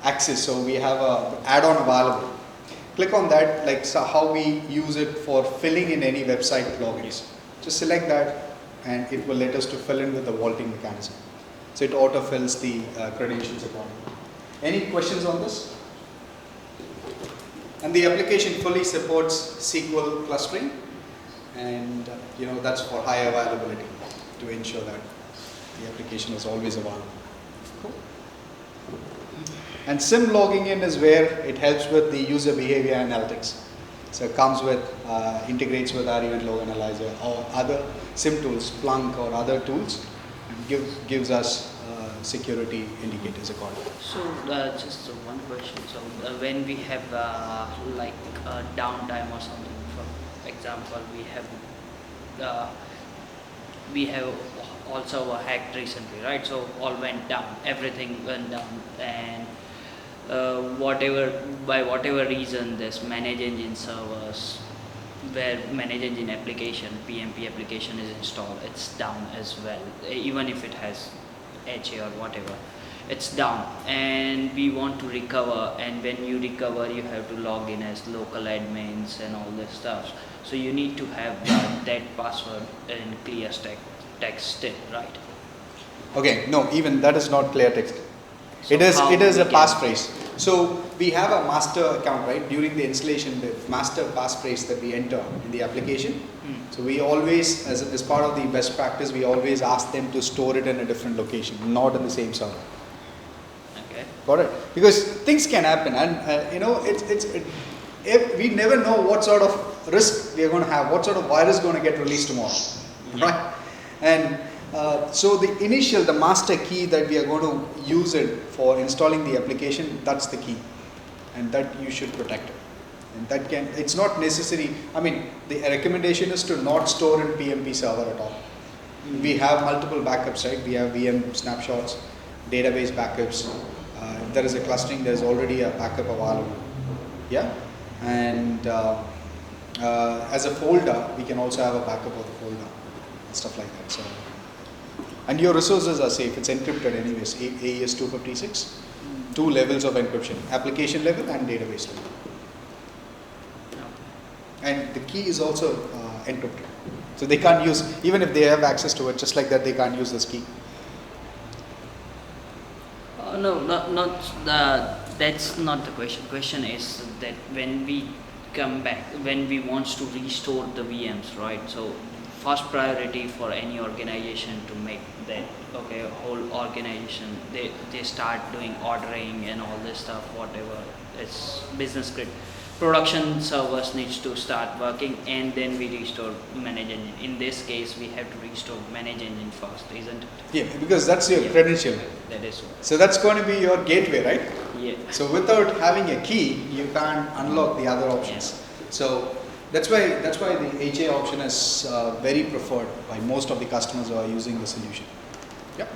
access, so we have a add-on available. Click on that, like so how we use it for filling in any website logins. Just select that, and it will let us to fill in with the vaulting mechanism. So it auto fills the credentials accordingly. Any questions on this? And the application fully supports SQL clustering, and that's for high availability to ensure that the application is always available. Cool. And SIM logging in is where it helps with the user behavior analytics. So it comes with, integrates with our event log analyzer or other SIM tools, Splunk or other tools, and gives us security indicators accordingly. So just one question. So when we have like downtime or something, for example, we have also hacked recently, right? So all went down, everything went down, and by whatever reason, this ManageEngine servers, where ManageEngine application, PMP application is installed, it's down as well, even if it has HA or whatever, it's down, and we want to recover, and when you recover you have to log in as local admins and all this stuff, so you need to have that password in clear text still, right? Okay, no, even that is not clear text. So it is a we passphrase. So we have a master account, right? During the installation, the master passphrase that we enter in the application. So we always, as part of the best practice, we always ask them to store it in a different location, not in the same server. Okay. Got it? Because things can happen, and we never know what sort of risk we are going to have, what sort of virus is going to get released tomorrow, right? And so the master key that we are going to use it for installing the application, that's the key, and that you should protect it. And it's not necessary. I mean, the recommendation is to not store in PMP server at all. We have multiple backups, right? We have VM snapshots, database backups. If there is a clustering, there's already a backup available. Yeah, and as a folder, we can also have a backup of the folder and stuff like that. So, and your resources are safe. It's encrypted anyways. AES 256, 2 levels of encryption: application level and database level. And the key is also encrypted. So they can't use, even if they have access to it, just like that, they can't use this key. No, that's not the question. Question is that when we come back, when we want to restore the VMs, right? So first priority for any organization to make that, okay, whole organization, they start doing ordering and all this stuff, whatever, it's business critical. Production servers needs to start working, and then we restore ManageEngine. In this case, we have to restore ManageEngine first, isn't it? Yeah, because that's your credential. That is so. So that's going to be your gateway, right? Yeah. So without having a key, you can't unlock the other options. Yeah. So that's why the HA option is very preferred by most of the customers who are using the solution. Yep.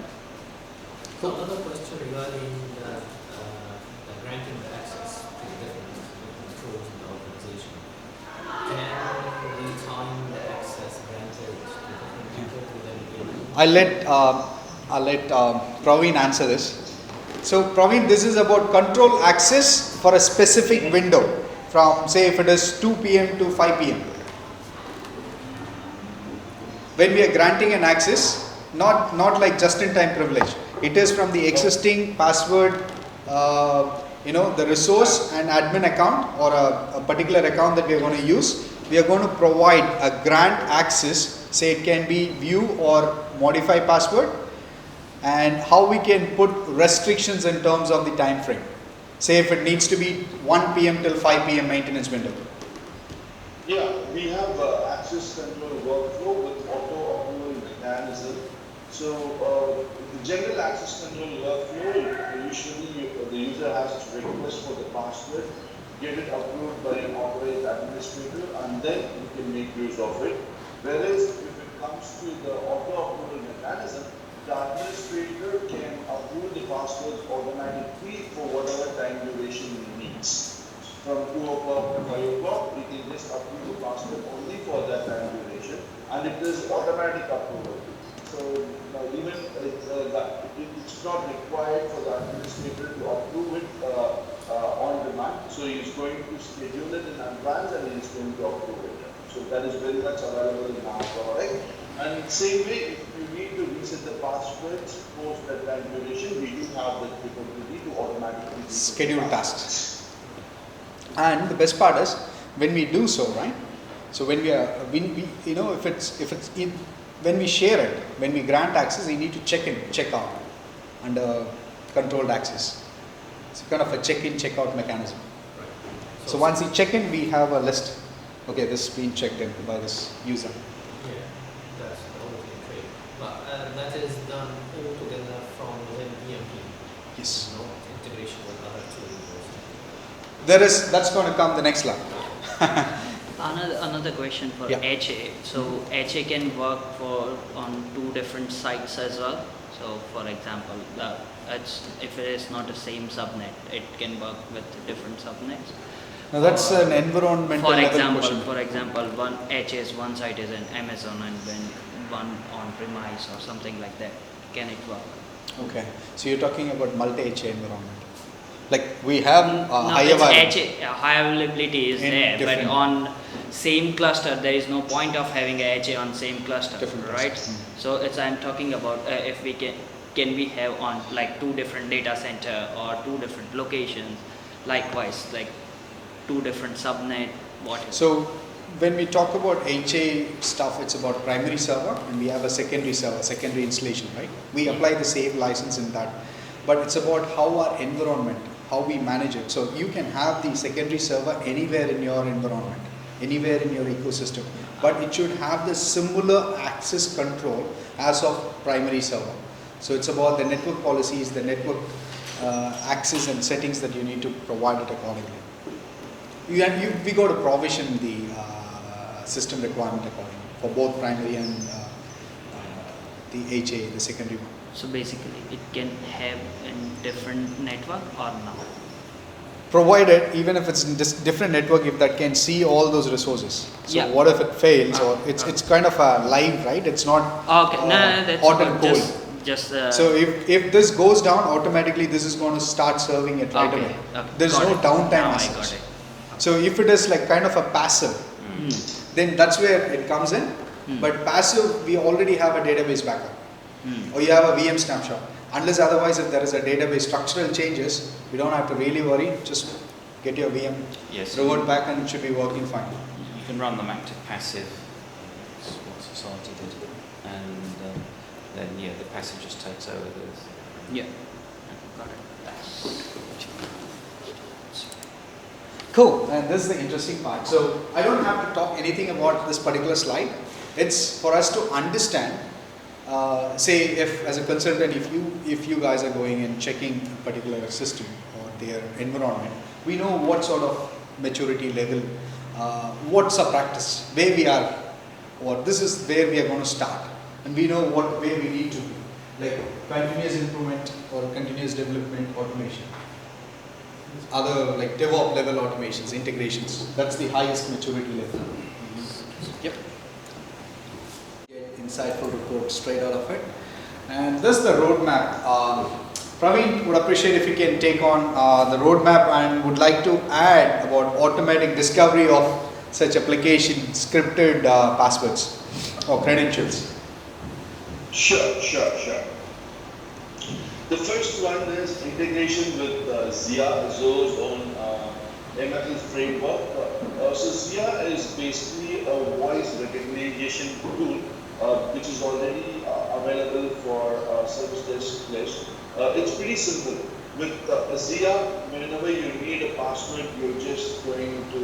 So another question regarding the granting the access to different tools in the organization. Can we time the access granted to different people within I'll let Praveen answer this. So Praveen, this is about control access for a specific window from, say, if it is 2 p.m. to 5 p.m. When we are granting an access, not like just-in-time privilege. It is from the existing password, the resource and admin account, or a particular account that we are going to use. we are going to provide a grant access, say it can be view or modify password, and how we can put restrictions in terms of the time frame. Say if it needs to be 1 p.m. till 5 p.m. maintenance window. Yeah, we have access control workflow with auto approval mechanism. So the general access control workflow, usually the user has to request for the password, get it approved by an authorized administrator, and then you can make use of it. Whereas if it comes to the auto approval mechanism, the administrator can approve the passwords automatically for whatever time duration he needs. From 2 o'clock to 5 o'clock, we can just approve the password only for that time duration, and it is automatic approval. So even it's not required for the administrator to approve it on demand. So he is going to schedule it in advance and he is going to approve it. So that is very much available in our product. And same way, if you need to reset the passwords post that time duration, we do have the capability to automatically Schedule tasks. And the best part is when we do so, right? So when we you know, if it's in, when we share it, when we grant access, we need to check in, check out under controlled access. It's kind of a check-in, check-out mechanism. Right. So once you check in, we have a list. Okay, this has been checked in by this user. Yeah, that's totally great. But that is done all together from within PMP. Yes. No integration with other tools. That's going to come the next slide. Another question for Yeah. HA. So HA can work on 2 different sites as well. So for example, if it is not the same subnet, it can work with different subnets. Now that's an environmental level question. For example, one site is in Amazon and then one on premise or something like that. Can it work? Okay, so you're talking about multi-HA environment. Like we have No, high it's availability. HA, high availability is In there, but different- on same cluster there is no point of having a HA on same cluster, Different right? clusters. So I'm talking about if we can we have on like 2 different data center or 2 different locations, likewise like 2 different subnet, whatever. So when we talk about HA stuff, it's about primary server and we have a secondary server, secondary installation, right? We apply the same license in that, but it's about how our environment, how we manage it. So you can have the secondary server anywhere in your environment, anywhere in your ecosystem, but it should have the similar access control as of primary server. So it's about the network policies, the network access and settings that you need to provide it accordingly. We got to provision the system requirement accordingly for both primary and the HA, the secondary one. So basically it can have a different network or not? Provided, even if it's in different network, if that can see all those resources. So Yeah. what if it fails, or it's kind of a live, right? It's not Okay, no, that's hot and cold. just So if this goes down, automatically this is going to start serving it right okay, away. okay, There's got no it. downtime Now as I got such. it. So if it is like kind of a passive, then that's where it comes in. But passive, we already have a database backup, or you have a VM snapshot. Unless otherwise, if there is a database structural changes, we don't have to really worry. Just get your VM, Yes. revert back, and it should be working fine. You can run them active passive. That's what Society did, and then the passive just takes over this. Yeah. Got it. Cool, and this is the interesting part. So I don't have to talk anything about this particular slide. It's for us to understand. Say if as a consultant, if you guys are going and checking a particular system or their environment, we know what sort of maturity level, what's our practice, where we are, or this is where we are going to start, and we know where we need to be, like continuous improvement or continuous development automation. Other like DevOps level automations, integrations, that's the highest maturity level. Yep. Get insightful report straight out of it. And this is the roadmap. Praveen would appreciate if you can take on the roadmap and would like to add about automatic discovery of such application scripted passwords or credentials. Sure. The first one is integration with Zo's own MFS framework. So Zia is basically a voice recognition tool which is already available for service desk players. It's pretty simple. With Zia, whenever you need a password, you're just going to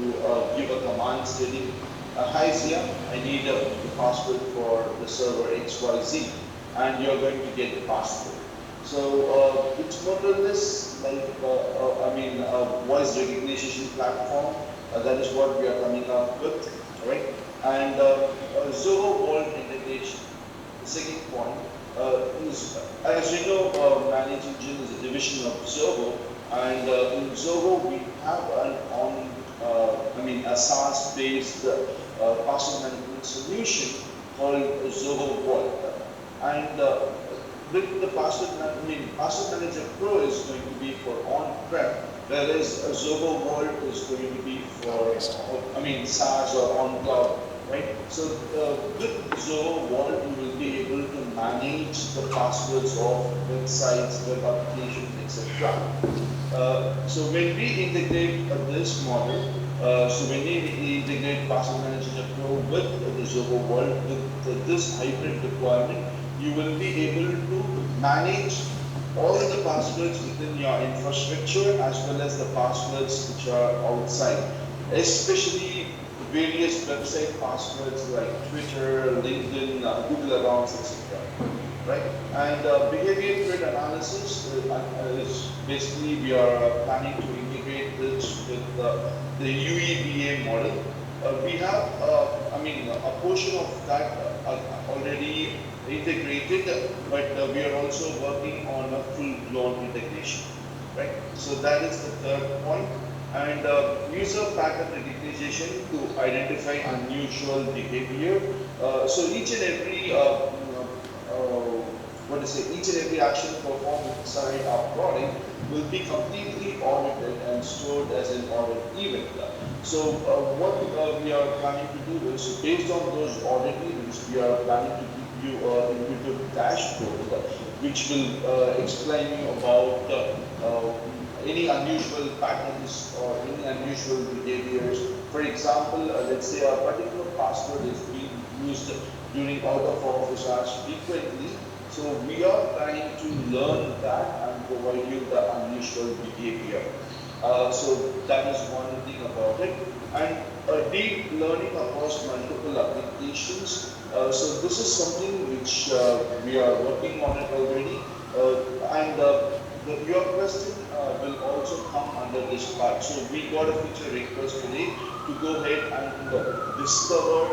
give a command stating, "Hi Zia, I need a password for the server XYZ," and you're going to get the password. So it's more or less like a voice recognition platform. That is what we are coming up with, right? And Zoho Vault integration. The second point is, as you know, ManageEngine is a division of Zoho, and in Zoho we have a SaaS-based password management solution called Zoho Vault, and with the Password Manager Pro is going to be for on-prem, whereas Zoho Vault is going to be for SaaS or on cloud, right? So with Zoho Vault, you will be able to manage the passwords of websites, web applications, etc. So when we integrate this model, when we integrate Password Manager Pro with the Zoho Vault, with this hybrid deployment, you will be able to manage all the passwords within your infrastructure as well as the passwords which are outside, especially various website passwords like Twitter, LinkedIn, Google accounts, etc. Right? And behavior grid analysis is basically we are planning to integrate this with the UEBA model. We have, a portion of that already integrated, but we are also working on a full-blown integration, right? So that is the third point. And user pattern recognition to identify unusual behavior. So each and every each and every action performed inside our product will be completely audited and stored as an audit event. So what we are planning to do is, based on those audit events, we are planning to give you a YouTube dashboard which will explain you about any unusual patterns or any unusual behaviors. For example, let's say a particular password is being used during out of office hours frequently. So we are trying to learn that and provide you the unusual behavior. So that is one thing about it. And deep learning across multiple applications. So this is something which we are working on it already. Your question will also come under this part. So we got a feature request today to go ahead and discover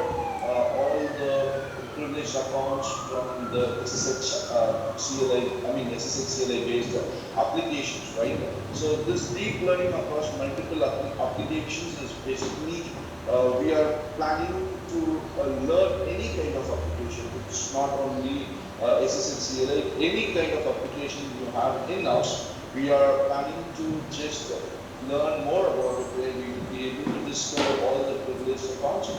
all the privileged accounts from the SSH CLI based applications, right? So this deep learning across multiple applications is basically we are planning to learn any kind of application. It's not only SSH CLI, any kind of application you have in-house. We are planning to just learn more about it, where we will be able to discover all the privileged accounts.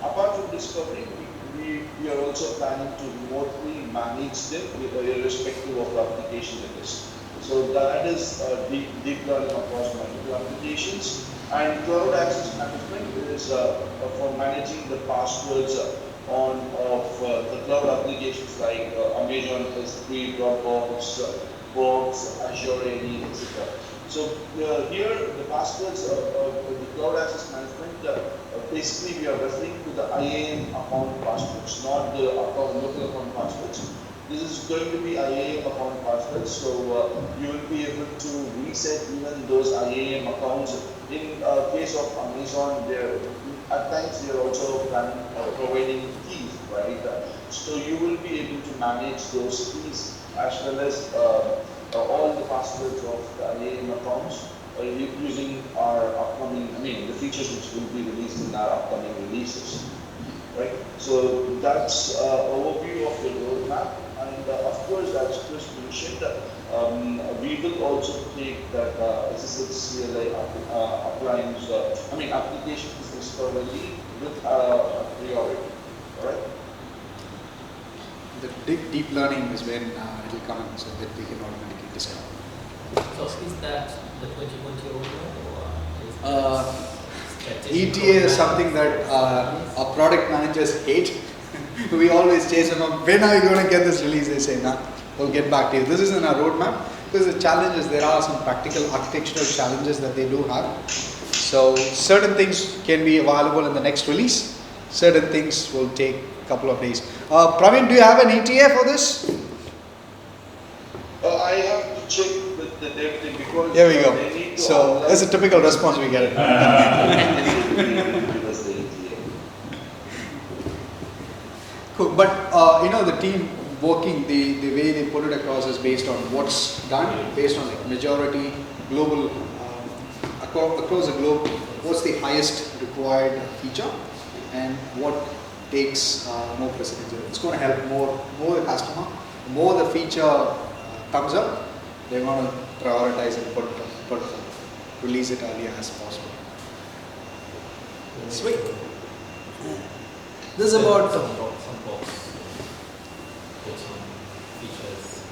Apart from discovering, we are also planning to remotely manage them irrespective of the application it is. So that is deep learning across multiple applications. And cloud access management is for managing the passwords of the cloud applications like Amazon S3, Dropbox, Box, Azure AD, etc. So here the passwords, the cloud access management, basically we are referring to the IAM account passwords, not the local account passwords. This is going to be IAM account passwords, so you will be able to reset even those IAM accounts. In case of Amazon, at times they are also providing keys, right? So you will be able to manage those keys as well as all the passwords of the IAM accounts using our upcoming, the features which will be released in our upcoming releases, right? So that's overview of the roadmap. And of course, as Chris mentioned, we will also take that SSH CLI appliance, application business thoroughly with priority, all right? The deep learning is when it will come in, so that we can automatically discover. So is that the 2020 roadmap or is ETA is something that our product managers hate. We always chase them up. When are you going to get this release? They say, nah, we'll get back to you. This is in our roadmap. Because the challenge is there are some practical architectural challenges that they do have. So certain things can be available in the next release. Certain things will take a couple of days. Praveen, do you have an ETA for this? I have to check with the dev team because Here we go. they need to So that's a typical response we get. Cool. But the team working, the way they put it across is based on what's done, based on like majority, global, across the globe, what's the highest required feature and what takes more precedence. It's going to help more the customer. The more the feature comes up, they're going to prioritize and release it earlier as possible. Sweet. This is about some box with some features.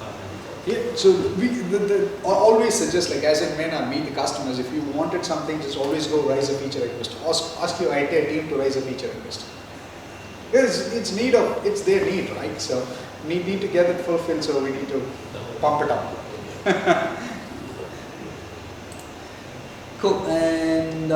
yeah, so we I always suggest, like as in when I meet the customers, if you wanted something, just always go raise a feature request. Ask your IT team to raise a feature request. It's their need, right? So we need to get it fulfilled, so we need to pump it up. Cool. And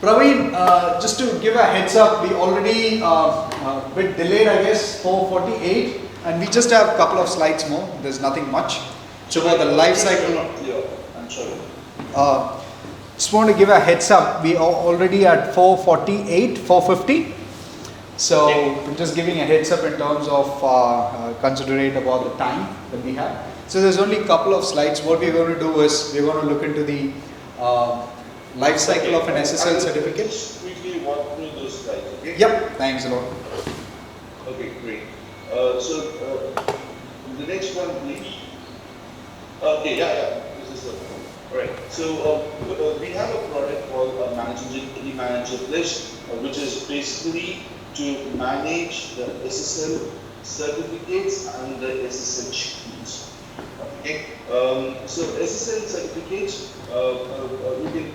Praveen, just to give a heads up, we already a bit delayed, I guess, 4:48, and we just have a couple of slides more. There's nothing much. So about the life cycle. Yeah, I'm sorry. Just want to give a heads up. We are already at 4:48, 4:50. So I'm just giving a heads up in terms of considerate about the time that we have. So there's only a couple of slides. What we're going to do is we're going to look into the life cycle of an SSL certificate. Just quickly walk through those slides, okay? Yep, thanks a lot. Okay, great. The next one, please. Okay, yeah. This is the one. Alright, so we have a product called ManageEngine PAM360, which is basically to manage the SSL certificates and the SSH keys. Okay, so SSL certificates, you can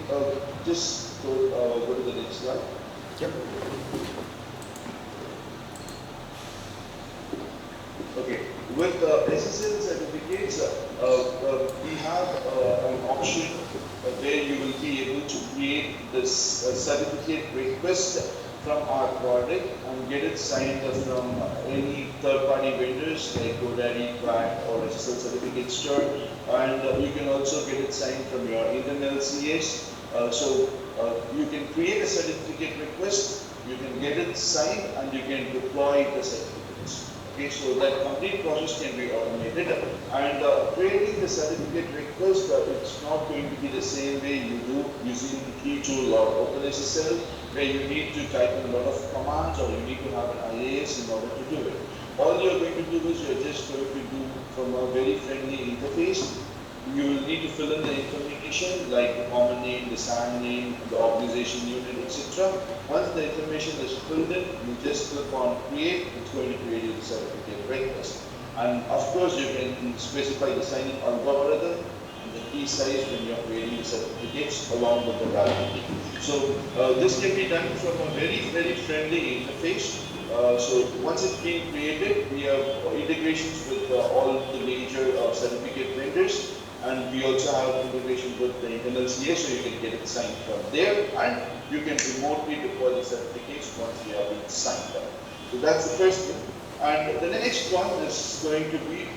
just go to the next slide. Yep. Okay, with SSL certificates, we have an option where you will be able to create this certificate request from our product and get it signed from any third-party vendors like GoDaddy, Quack, or SSL Certificate Store, and you can also get it signed from your internal CAs. So you can create a certificate request, you can get it signed, and you can deploy the certificates. Okay, so that complete process can be automated. And creating the certificate request, it's not going to be the same way you do using key tool or OpenSSL, where you need to type in a lot of commands or you need to have an IAS in order to do it. All you're going to do is you're just going to do from a very friendly interface. You will need to fill in the information like the common name, the SAN name, the organization unit, etc. Once the information is filled in, you just click on create, it's going to create the certificate request. And of course, you can specify the signing algorithm and the key size when you're creating the certificates along with the validity. So this can be done from a very, very friendly interface. So once it's been created, we have integrations with all the major certificate vendors. And we also have integration with the internal CA, so you can get it signed from there, and you can remotely deploy the certificates once you have been signed up. So that's the first thing. And the next one is going to be,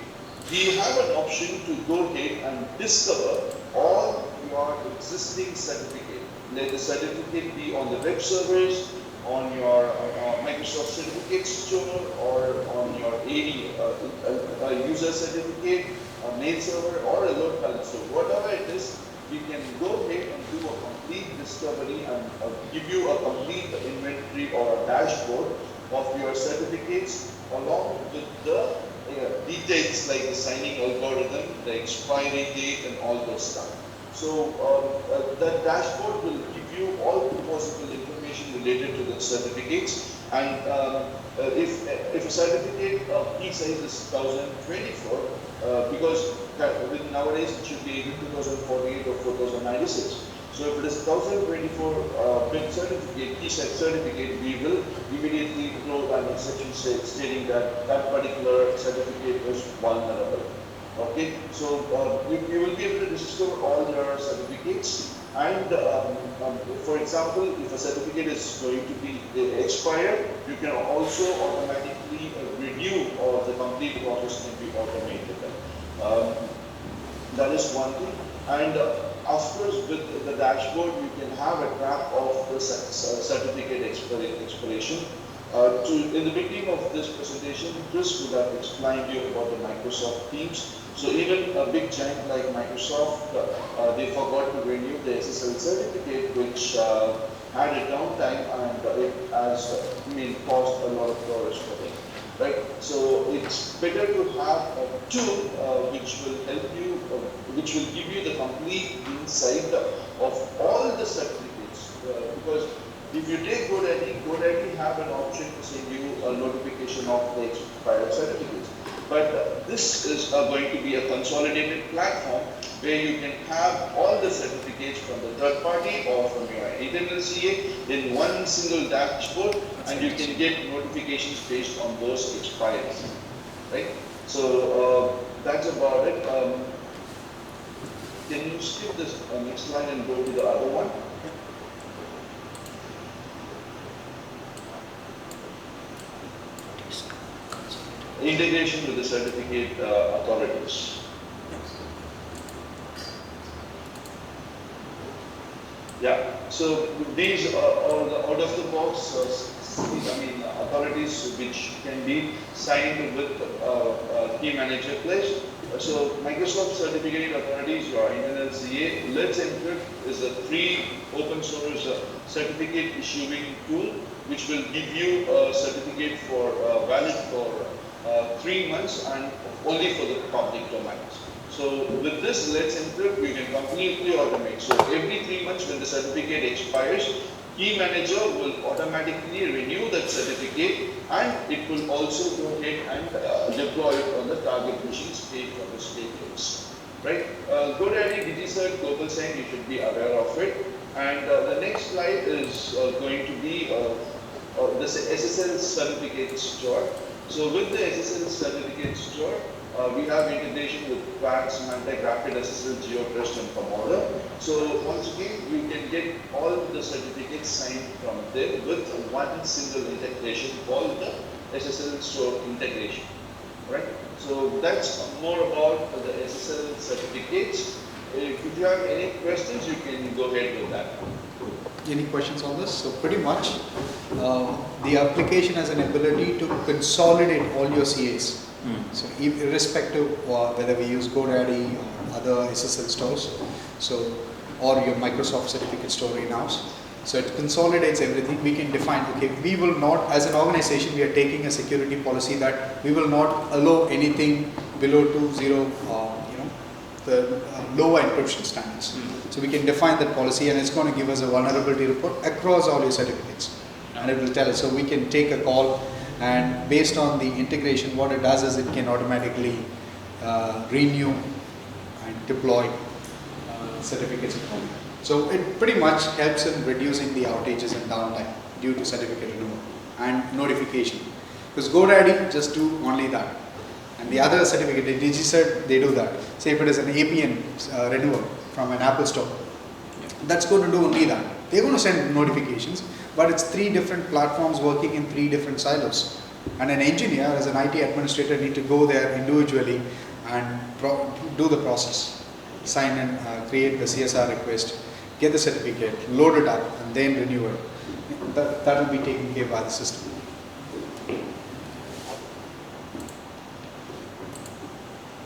we have an option to go ahead and discover all your existing certificate. Let the certificate be on the web servers, on your Microsoft Certificate Store, or on your AD user certificate, a mail server, or a load balancer. So whatever it is, we can go ahead and do a complete discovery and give you a complete inventory or a dashboard of your certificates along with the details like the signing algorithm, the expiry date, and all those stuff. So that dashboard will give you all the possible information related to the certificates. And if a certificate key size is 1024, because nowadays it should be 2048 or 4096. So if it is 1024 bit certificate, key set certificate, we will immediately throw an exception stating that that particular certificate is vulnerable. Okay, so you will be able to restore all your certificates, and for example, if a certificate is going to be expired, you can also automatically renew, or the complete process can be automated. That is one thing. And of course, with the dashboard, you can have a track of the certificate expiration. In the beginning of this presentation, Chris would have explained you about the Microsoft Teams. So even a big giant like Microsoft, they forgot to renew the SSL certificate, which had a downtime, and it has caused a lot of progress for them. Right? So it's better to have a tool which will help you, which will give you the complete insight of all the certificates. Because if you take GoDaddy have an option to send you a notification of the expired certificates. But this is going to be a consolidated platform where you can have all the certificates from the third party or from your internal CA in one single dashboard, and you can get notifications based on those expiries. Right? So that's about it. Can you skip this next slide and go to the other one? Integration with the certificate authorities. Yeah, so these are all the out of the box authorities which can be signed with key manager place. So Microsoft Certificate Authorities, your internal CA, Let's Encrypt is a free open source certificate issuing tool which will give you a certificate for valid for 3 months and only for the public domains. So with this Let's Encrypt, you can completely automate. So every 3 months when the certificate expires, key manager will automatically renew that certificate, and it will also go ahead and deploy it on the target machines paid from the stakeholders. Right? GoDaddy DigiCert Global Sign, you should be aware of it. And the next slide is going to be the SSL certificate store. So with the SSL certificate store, we have integration with QAD, Symantec, Rapid SSL, GeoTrust, and Commodore. So once again, you can get all the certificates signed from there with one single integration called the SSL store integration. Right? So that's more about the SSL certificates. If you have any questions, you can go ahead with that. Any questions on this? So pretty much, the application has an ability to consolidate all your CAs. So irrespective of whether we use GoDaddy or other SSL stores, so or your Microsoft certificate store in-house. So it consolidates everything. We can define, okay, we will not, as an organization, we are taking a security policy that we will not allow anything below 2.0, the lower encryption standards. So we can define that policy, and it's going to give us a vulnerability report across all your certificates. And it will tell us, so we can take a call, and based on the integration, what it does is it can automatically renew and deploy certificates accordingly. So it pretty much helps in reducing the outages and downtime due to certificate renewal and notification. Because GoDaddy just do only that. And the other certificate, the DigiCert, they do that. Say if it is an APN renewal from an Apple store, that's going to do only that. They're going to send notifications, but it's 3 different platforms working in 3 different silos. And an engineer, as an IT administrator, need to go there individually and do the process. Sign and create the CSR request, get the certificate, load it up, and then renew it. That will be taken care by the system.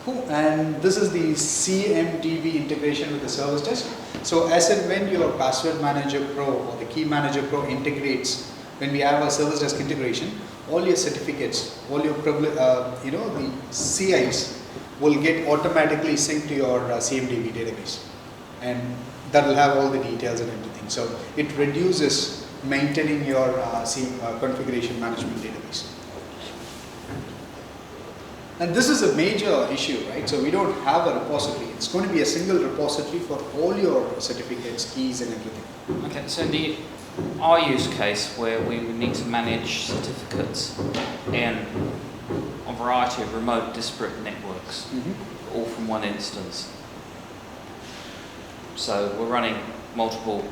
Cool. And this is the CMDB integration with the service desk. So as and when your Password Manager Pro or the Key Manager Pro integrates, when we have a service desk integration, all your certificates, all your the CIs will get automatically synced to your CMDB database, and that will have all the details and everything. So it reduces maintaining your configuration management database. And this is a major issue, right? So we don't have a repository. It's going to be a single repository for all your certificates, keys and everything. Okay, so our use case where we would need to manage certificates in a variety of remote disparate networks, all from one instance. So we're running multiple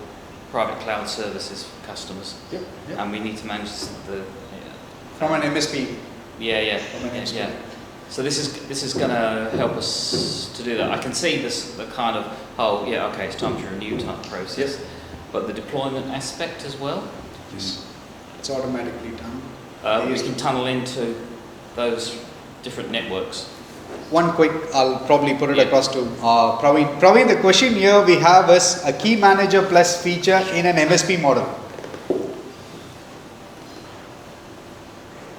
private cloud services for customers, Yep. and we need to manage the From an MSP. yeah. From an MSP. So this is going to help us to do that. I can see the kind of okay, it's time to renew type process, but the deployment aspect as well. Yes. It's automatically done. We can tunnel into those different networks. One quick, I'll probably put it across to Praveen. Praveen, the question here we have is a key manager plus feature in an MSP model.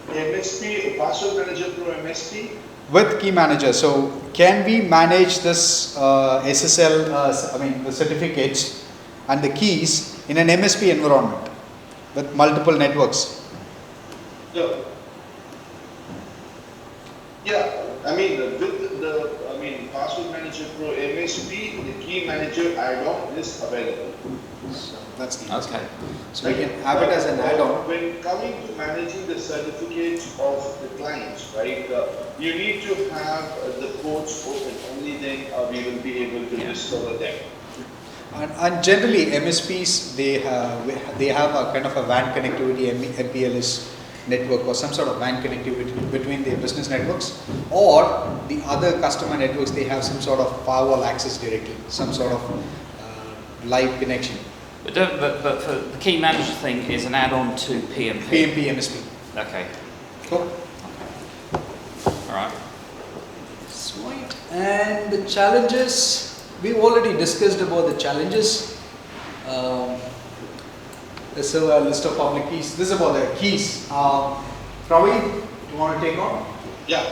MSP, password manager through MSP. With key manager, so can we manage this SSL, the certificates and the keys in an MSP environment with multiple networks? With password manager pro MSP, the key manager add-on is available. So that's the Okay. So we can have it as an add-on. When coming to managing the certificates of the clients, right, you need to have the ports open. Only then we will be able to discover them. And generally MSPs, they have a kind of a WAN connectivity, MPLS network or some sort of WAN connectivity between their business networks, or the other customer networks, they have some sort of firewall access directly, some sort of live connection. But for the key manager thing is an add-on to PMP. PMP, MSP. Okay. Cool. All right. Sweet. And the challenges, we've already discussed about the challenges. There's a list of public keys. This is about the keys. Praveen, you want to take on? Yeah.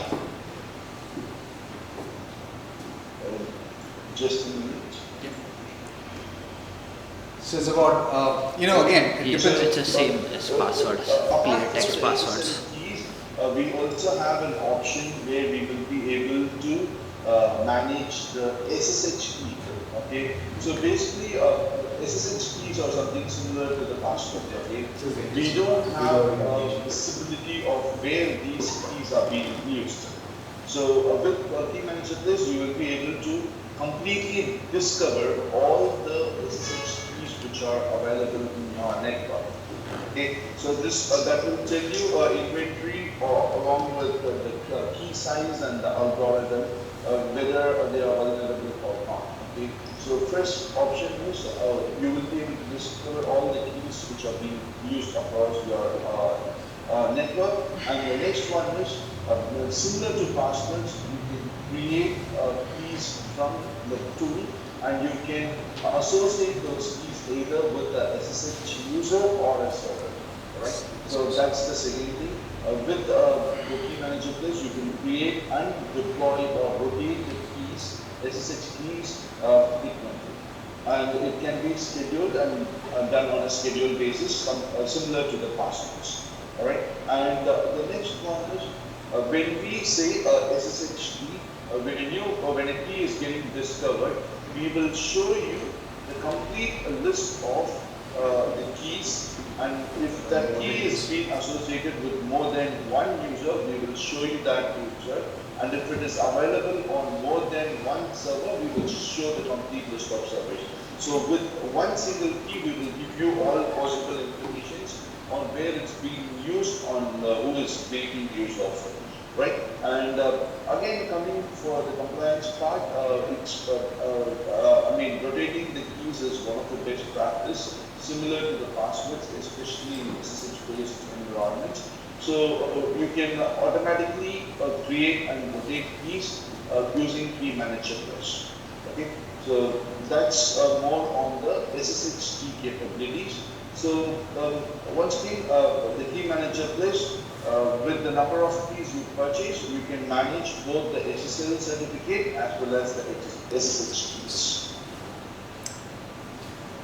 Just a minute. So it's about, again, it Yes, depends. it's the same as passwords, clear text passwords. We also have an option where we will be able to manage the SSH key. Okay, so basically SSH keys are something similar to the password. Okay, we don't have visibility of where these keys are being used. So with Key Manager this, you will be able to completely discover all the SSH keys which are available in your network. Okay, so this that will tell you inventory along with the key size and the algorithm whether they are vulnerable or not. Okay, so first option is you will be able to discover all the keys which are being used across your network, and the next one is similar to passwords. You can create keys from the tool, and you can associate those keys either with the SSH user or a server. Right? So that's the second thing. With the Key Manager Place, you can create and deploy or rotate the keys, SSH keys frequently. And it can be scheduled and done on a scheduled basis, similar to the passwords. All right. And the next one is when we say SSH key, when a key is getting discovered, we will show you the complete list of the keys, and if that key is being associated with more than one user, we will show you that user, and if it is available on more than one server, we will show the complete list of servers. So with one single key, we will give you all possible informations on where it's being used, on who is making use of it. Right, and again coming for the compliance part, rotating the keys is one of the best practice, similar to the passwords, especially in SSH-based environments. So you can automatically create and rotate keys using Key Manager Plus. Okay, so that's more on the SSH key capabilities. So once again, the Key Manager Plus. With the number of keys you purchase, you can manage both the SSL certificate as well as the SSH keys.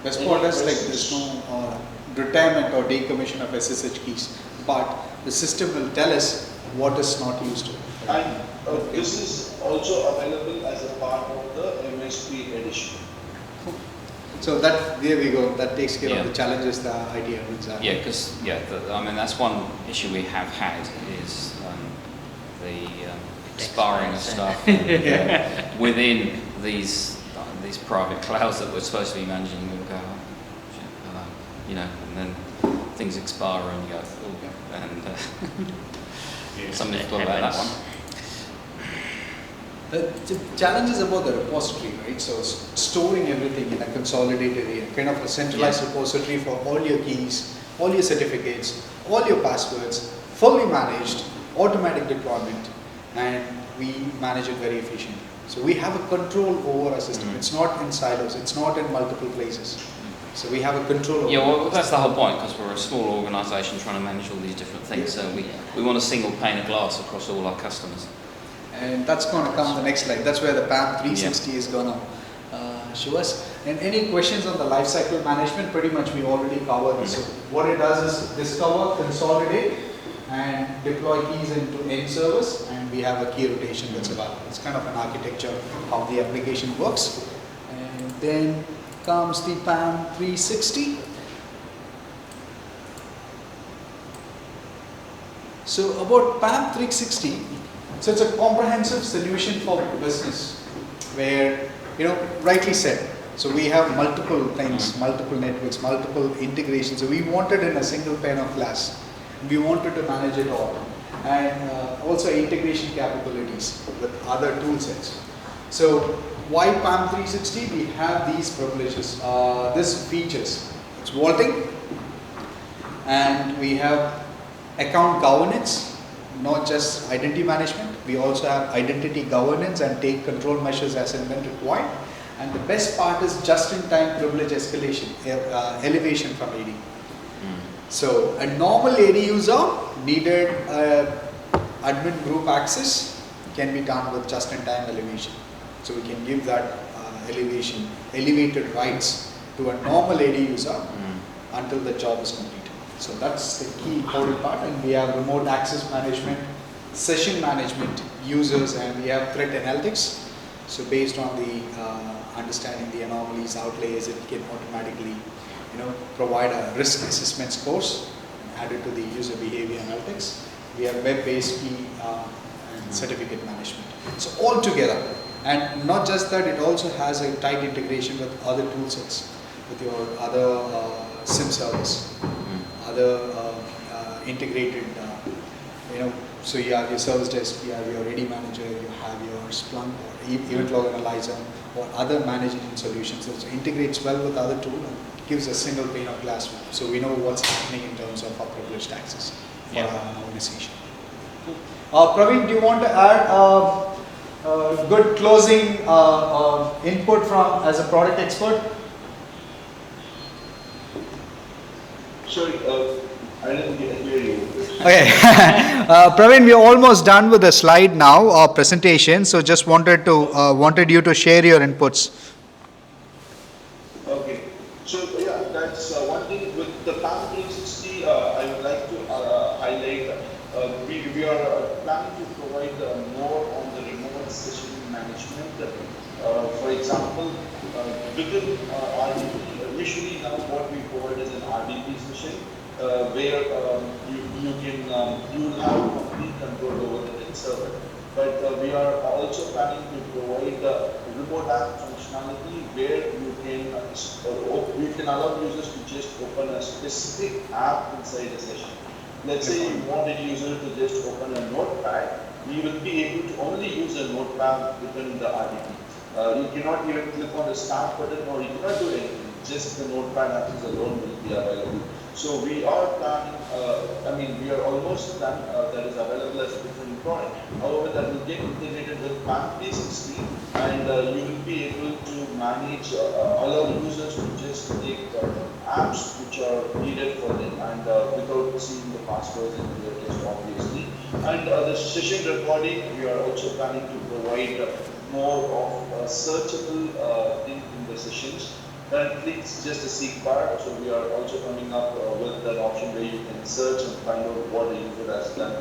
Best part is like there's no retirement or decommission of SSH keys, but the system will tell us what is not used. And this is also available as a part of the MSP edition. So that, there we go, that takes care Yeah. of the challenges the IT admins have. Yeah, because I mean that's one issue we have had is the expiring of stuff within these private clouds that we're supposed to be managing. We'll go, oh, shit, you know, and then things expire and you go, oh, and somebody's got about that one. The challenge is about the repository, right? So storing everything in a consolidated area, kind of a centralized repository for all your keys, all your certificates, all your passwords, fully managed, automatic deployment, and we manage it very efficiently. So we have a control over our system. It's not in silos, it's not in multiple places. So we have a control over Yeah, well, that's the whole point, because we're a small organisation trying to manage all these different things. So we want a single pane of glass across all our customers. And that's going to come on the next slide. That's where the PAM360 is going to show us. And any questions on the lifecycle management, pretty much we already covered this. So what it does is discover, consolidate, and deploy keys into end service, and we have a key rotation that's available. It's kind of an architecture of how the application works. And then comes the PAM360. So about PAM360, so it's a comprehensive solution for business where, you know, rightly said, so we have multiple things, multiple networks, multiple integrations. So we wanted in a single pane of glass. We wanted to manage it all. And also integration capabilities with other tool sets. So why PAM360? We have these privileges, these features. It's vaulting, and we have account governance, not just identity management. We also have identity governance and take control measures as and when required. And the best part is just-in-time privilege escalation, elevation from AD. So a normal AD user needed admin group access can be done with just-in-time elevation. So we can give that elevated rights to a normal AD user until the job is completed. So that's the key important part. And we have remote access management, session management, users, and we have threat analytics. So based on the understanding the anomalies, outliers, it can automatically, you know, provide a risk assessment scores added to the user behavior analytics. We have web-based key and certificate management. So all together, and not just that, it also has a tight integration with other tool sets, with your other SIM service, other integrated, you know, so you have your service desk, you have your ready manager, you have your Splunk or event log analyzer or other management solutions. So it integrates well with other tools and gives a single pane of glass view. So we know what's happening in terms of our privileged access for our organization. Praveen, do you want to add a good closing input from as a product expert? Sorry, I didn't hear you. Okay, Praveen, we're almost done with the slide now, our presentation. So just wanted you to share your inputs. Okay, so yeah, that's one thing with the PAM360. I would like to highlight. We are planning to provide more on the remote session management. For example, within RDP, usually now what we provide is an RDP session where you will have complete control over the net server. But we are also planning to provide remote app functionality where you can allow users to just open a specific app inside a session. Let's say you want a user to just open a notepad, you will be able to only use a notepad within the RDP. You cannot even click on the start button or you cannot do anything. Just the notepad access alone will be available. So we are planning, we are almost done, that is available as a different product. However, that will get integrated with PAM360 and you will be able to manage, allow users to just take apps which are needed for them and without seeing the passwords in their test obviously. And the session recording, we are also planning to provide more of a searchable thing in the sessions. Currently, it's just a seek bar, so we are also coming up with an option where you can search and find out what the user has done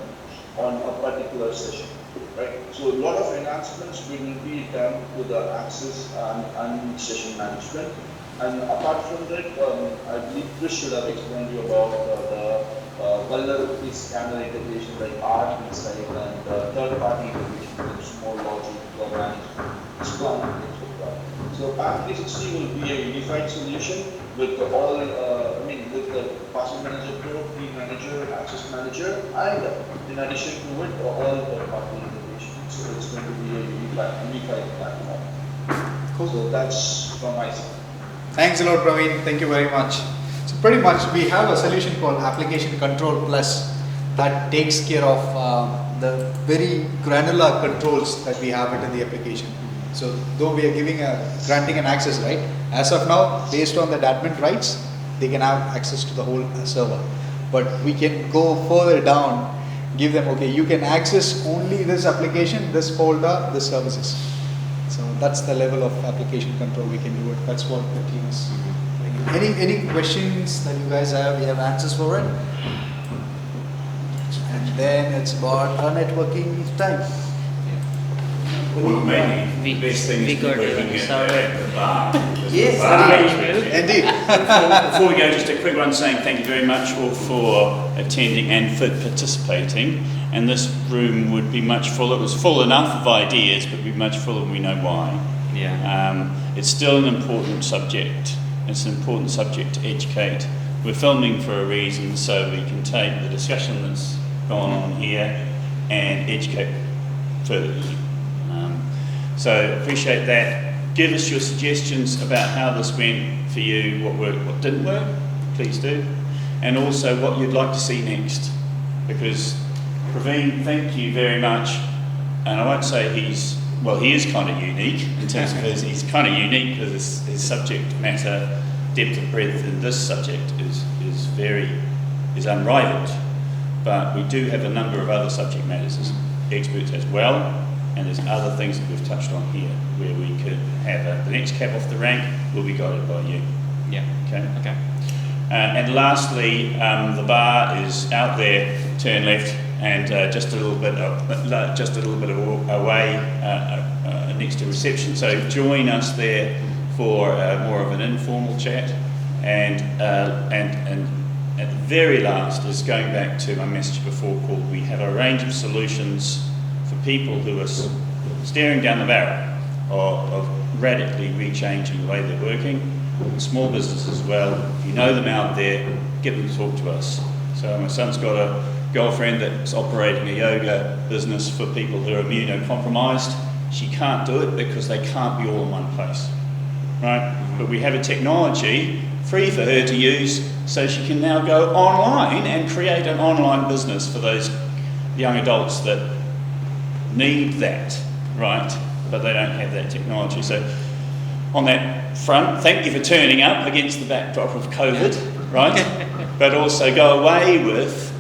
on a particular session. right? So a lot of enhancements will be done to the access and session management. And apart from that, I believe Chris should have explained you about the vulnerability scanner integration like ARC inside and third-party integration with small logic, Splunk, etc. So PAM360 will be a unified solution with all, with the password manager pro, key manager, access manager, and in addition to it, all third-party integration. So it's going to be a unified platform. Cool. So that's from my side. Thanks a lot, Praveen. Thank you very much. So pretty much we have a solution called Application Control Plus that takes care of the very granular controls that we have it in the application. So though we are granting an access, right? As of now, based on the admin rights, they can have access to the whole server. But we can go further down, give them, okay, you can access only this application, this folder, this services. So that's the level of application control we can do it. That's what the team is bringing. Any questions that you guys have? We have answers for it. And then it's about our networking time. Well, maybe the best thing is to got be working at the bar. Yes, indeed. Before we go, just a quick one saying thank you very much all for attending and for participating. And this room would be much fuller. It was full enough of ideas, but would be much fuller, and we know why. Yeah. It's still an important subject. It's an important subject to educate. We're filming for a reason, so we can take the discussion that's gone on here and educate further. So appreciate that. Give us your suggestions about how this went for you, what worked, what didn't work, please do. And also what you'd like to see next. Because Praveen, thank you very much. And I won't say he is kind of unique in terms of he's kind of unique because his subject matter, depth of breadth in this subject is unrivaled. But we do have a number of other subject matters as experts as well. And there's other things that we've touched on here where we could have the next cab off the rank will be guided by you. Yeah. Okay. Okay. And lastly, the bar is out there. Turn left, and just a little bit away next to reception. So join us there for more of an informal chat. And at the very last is going back to my message before called we have a range of solutions for people who are staring down the barrel of radically rechanging the way they're working. Small business as well. If you know them out there, get them to talk to us. So my son's got a girlfriend that's operating a yoga business for people who are immunocompromised. She can't do it because they can't be all in one place, right? But we have a technology free for her to use so she can now go online and create an online business for those young adults that need that, right? But they don't have that technology. So on that front, thank you for turning up against the backdrop of COVID, right? But also go away with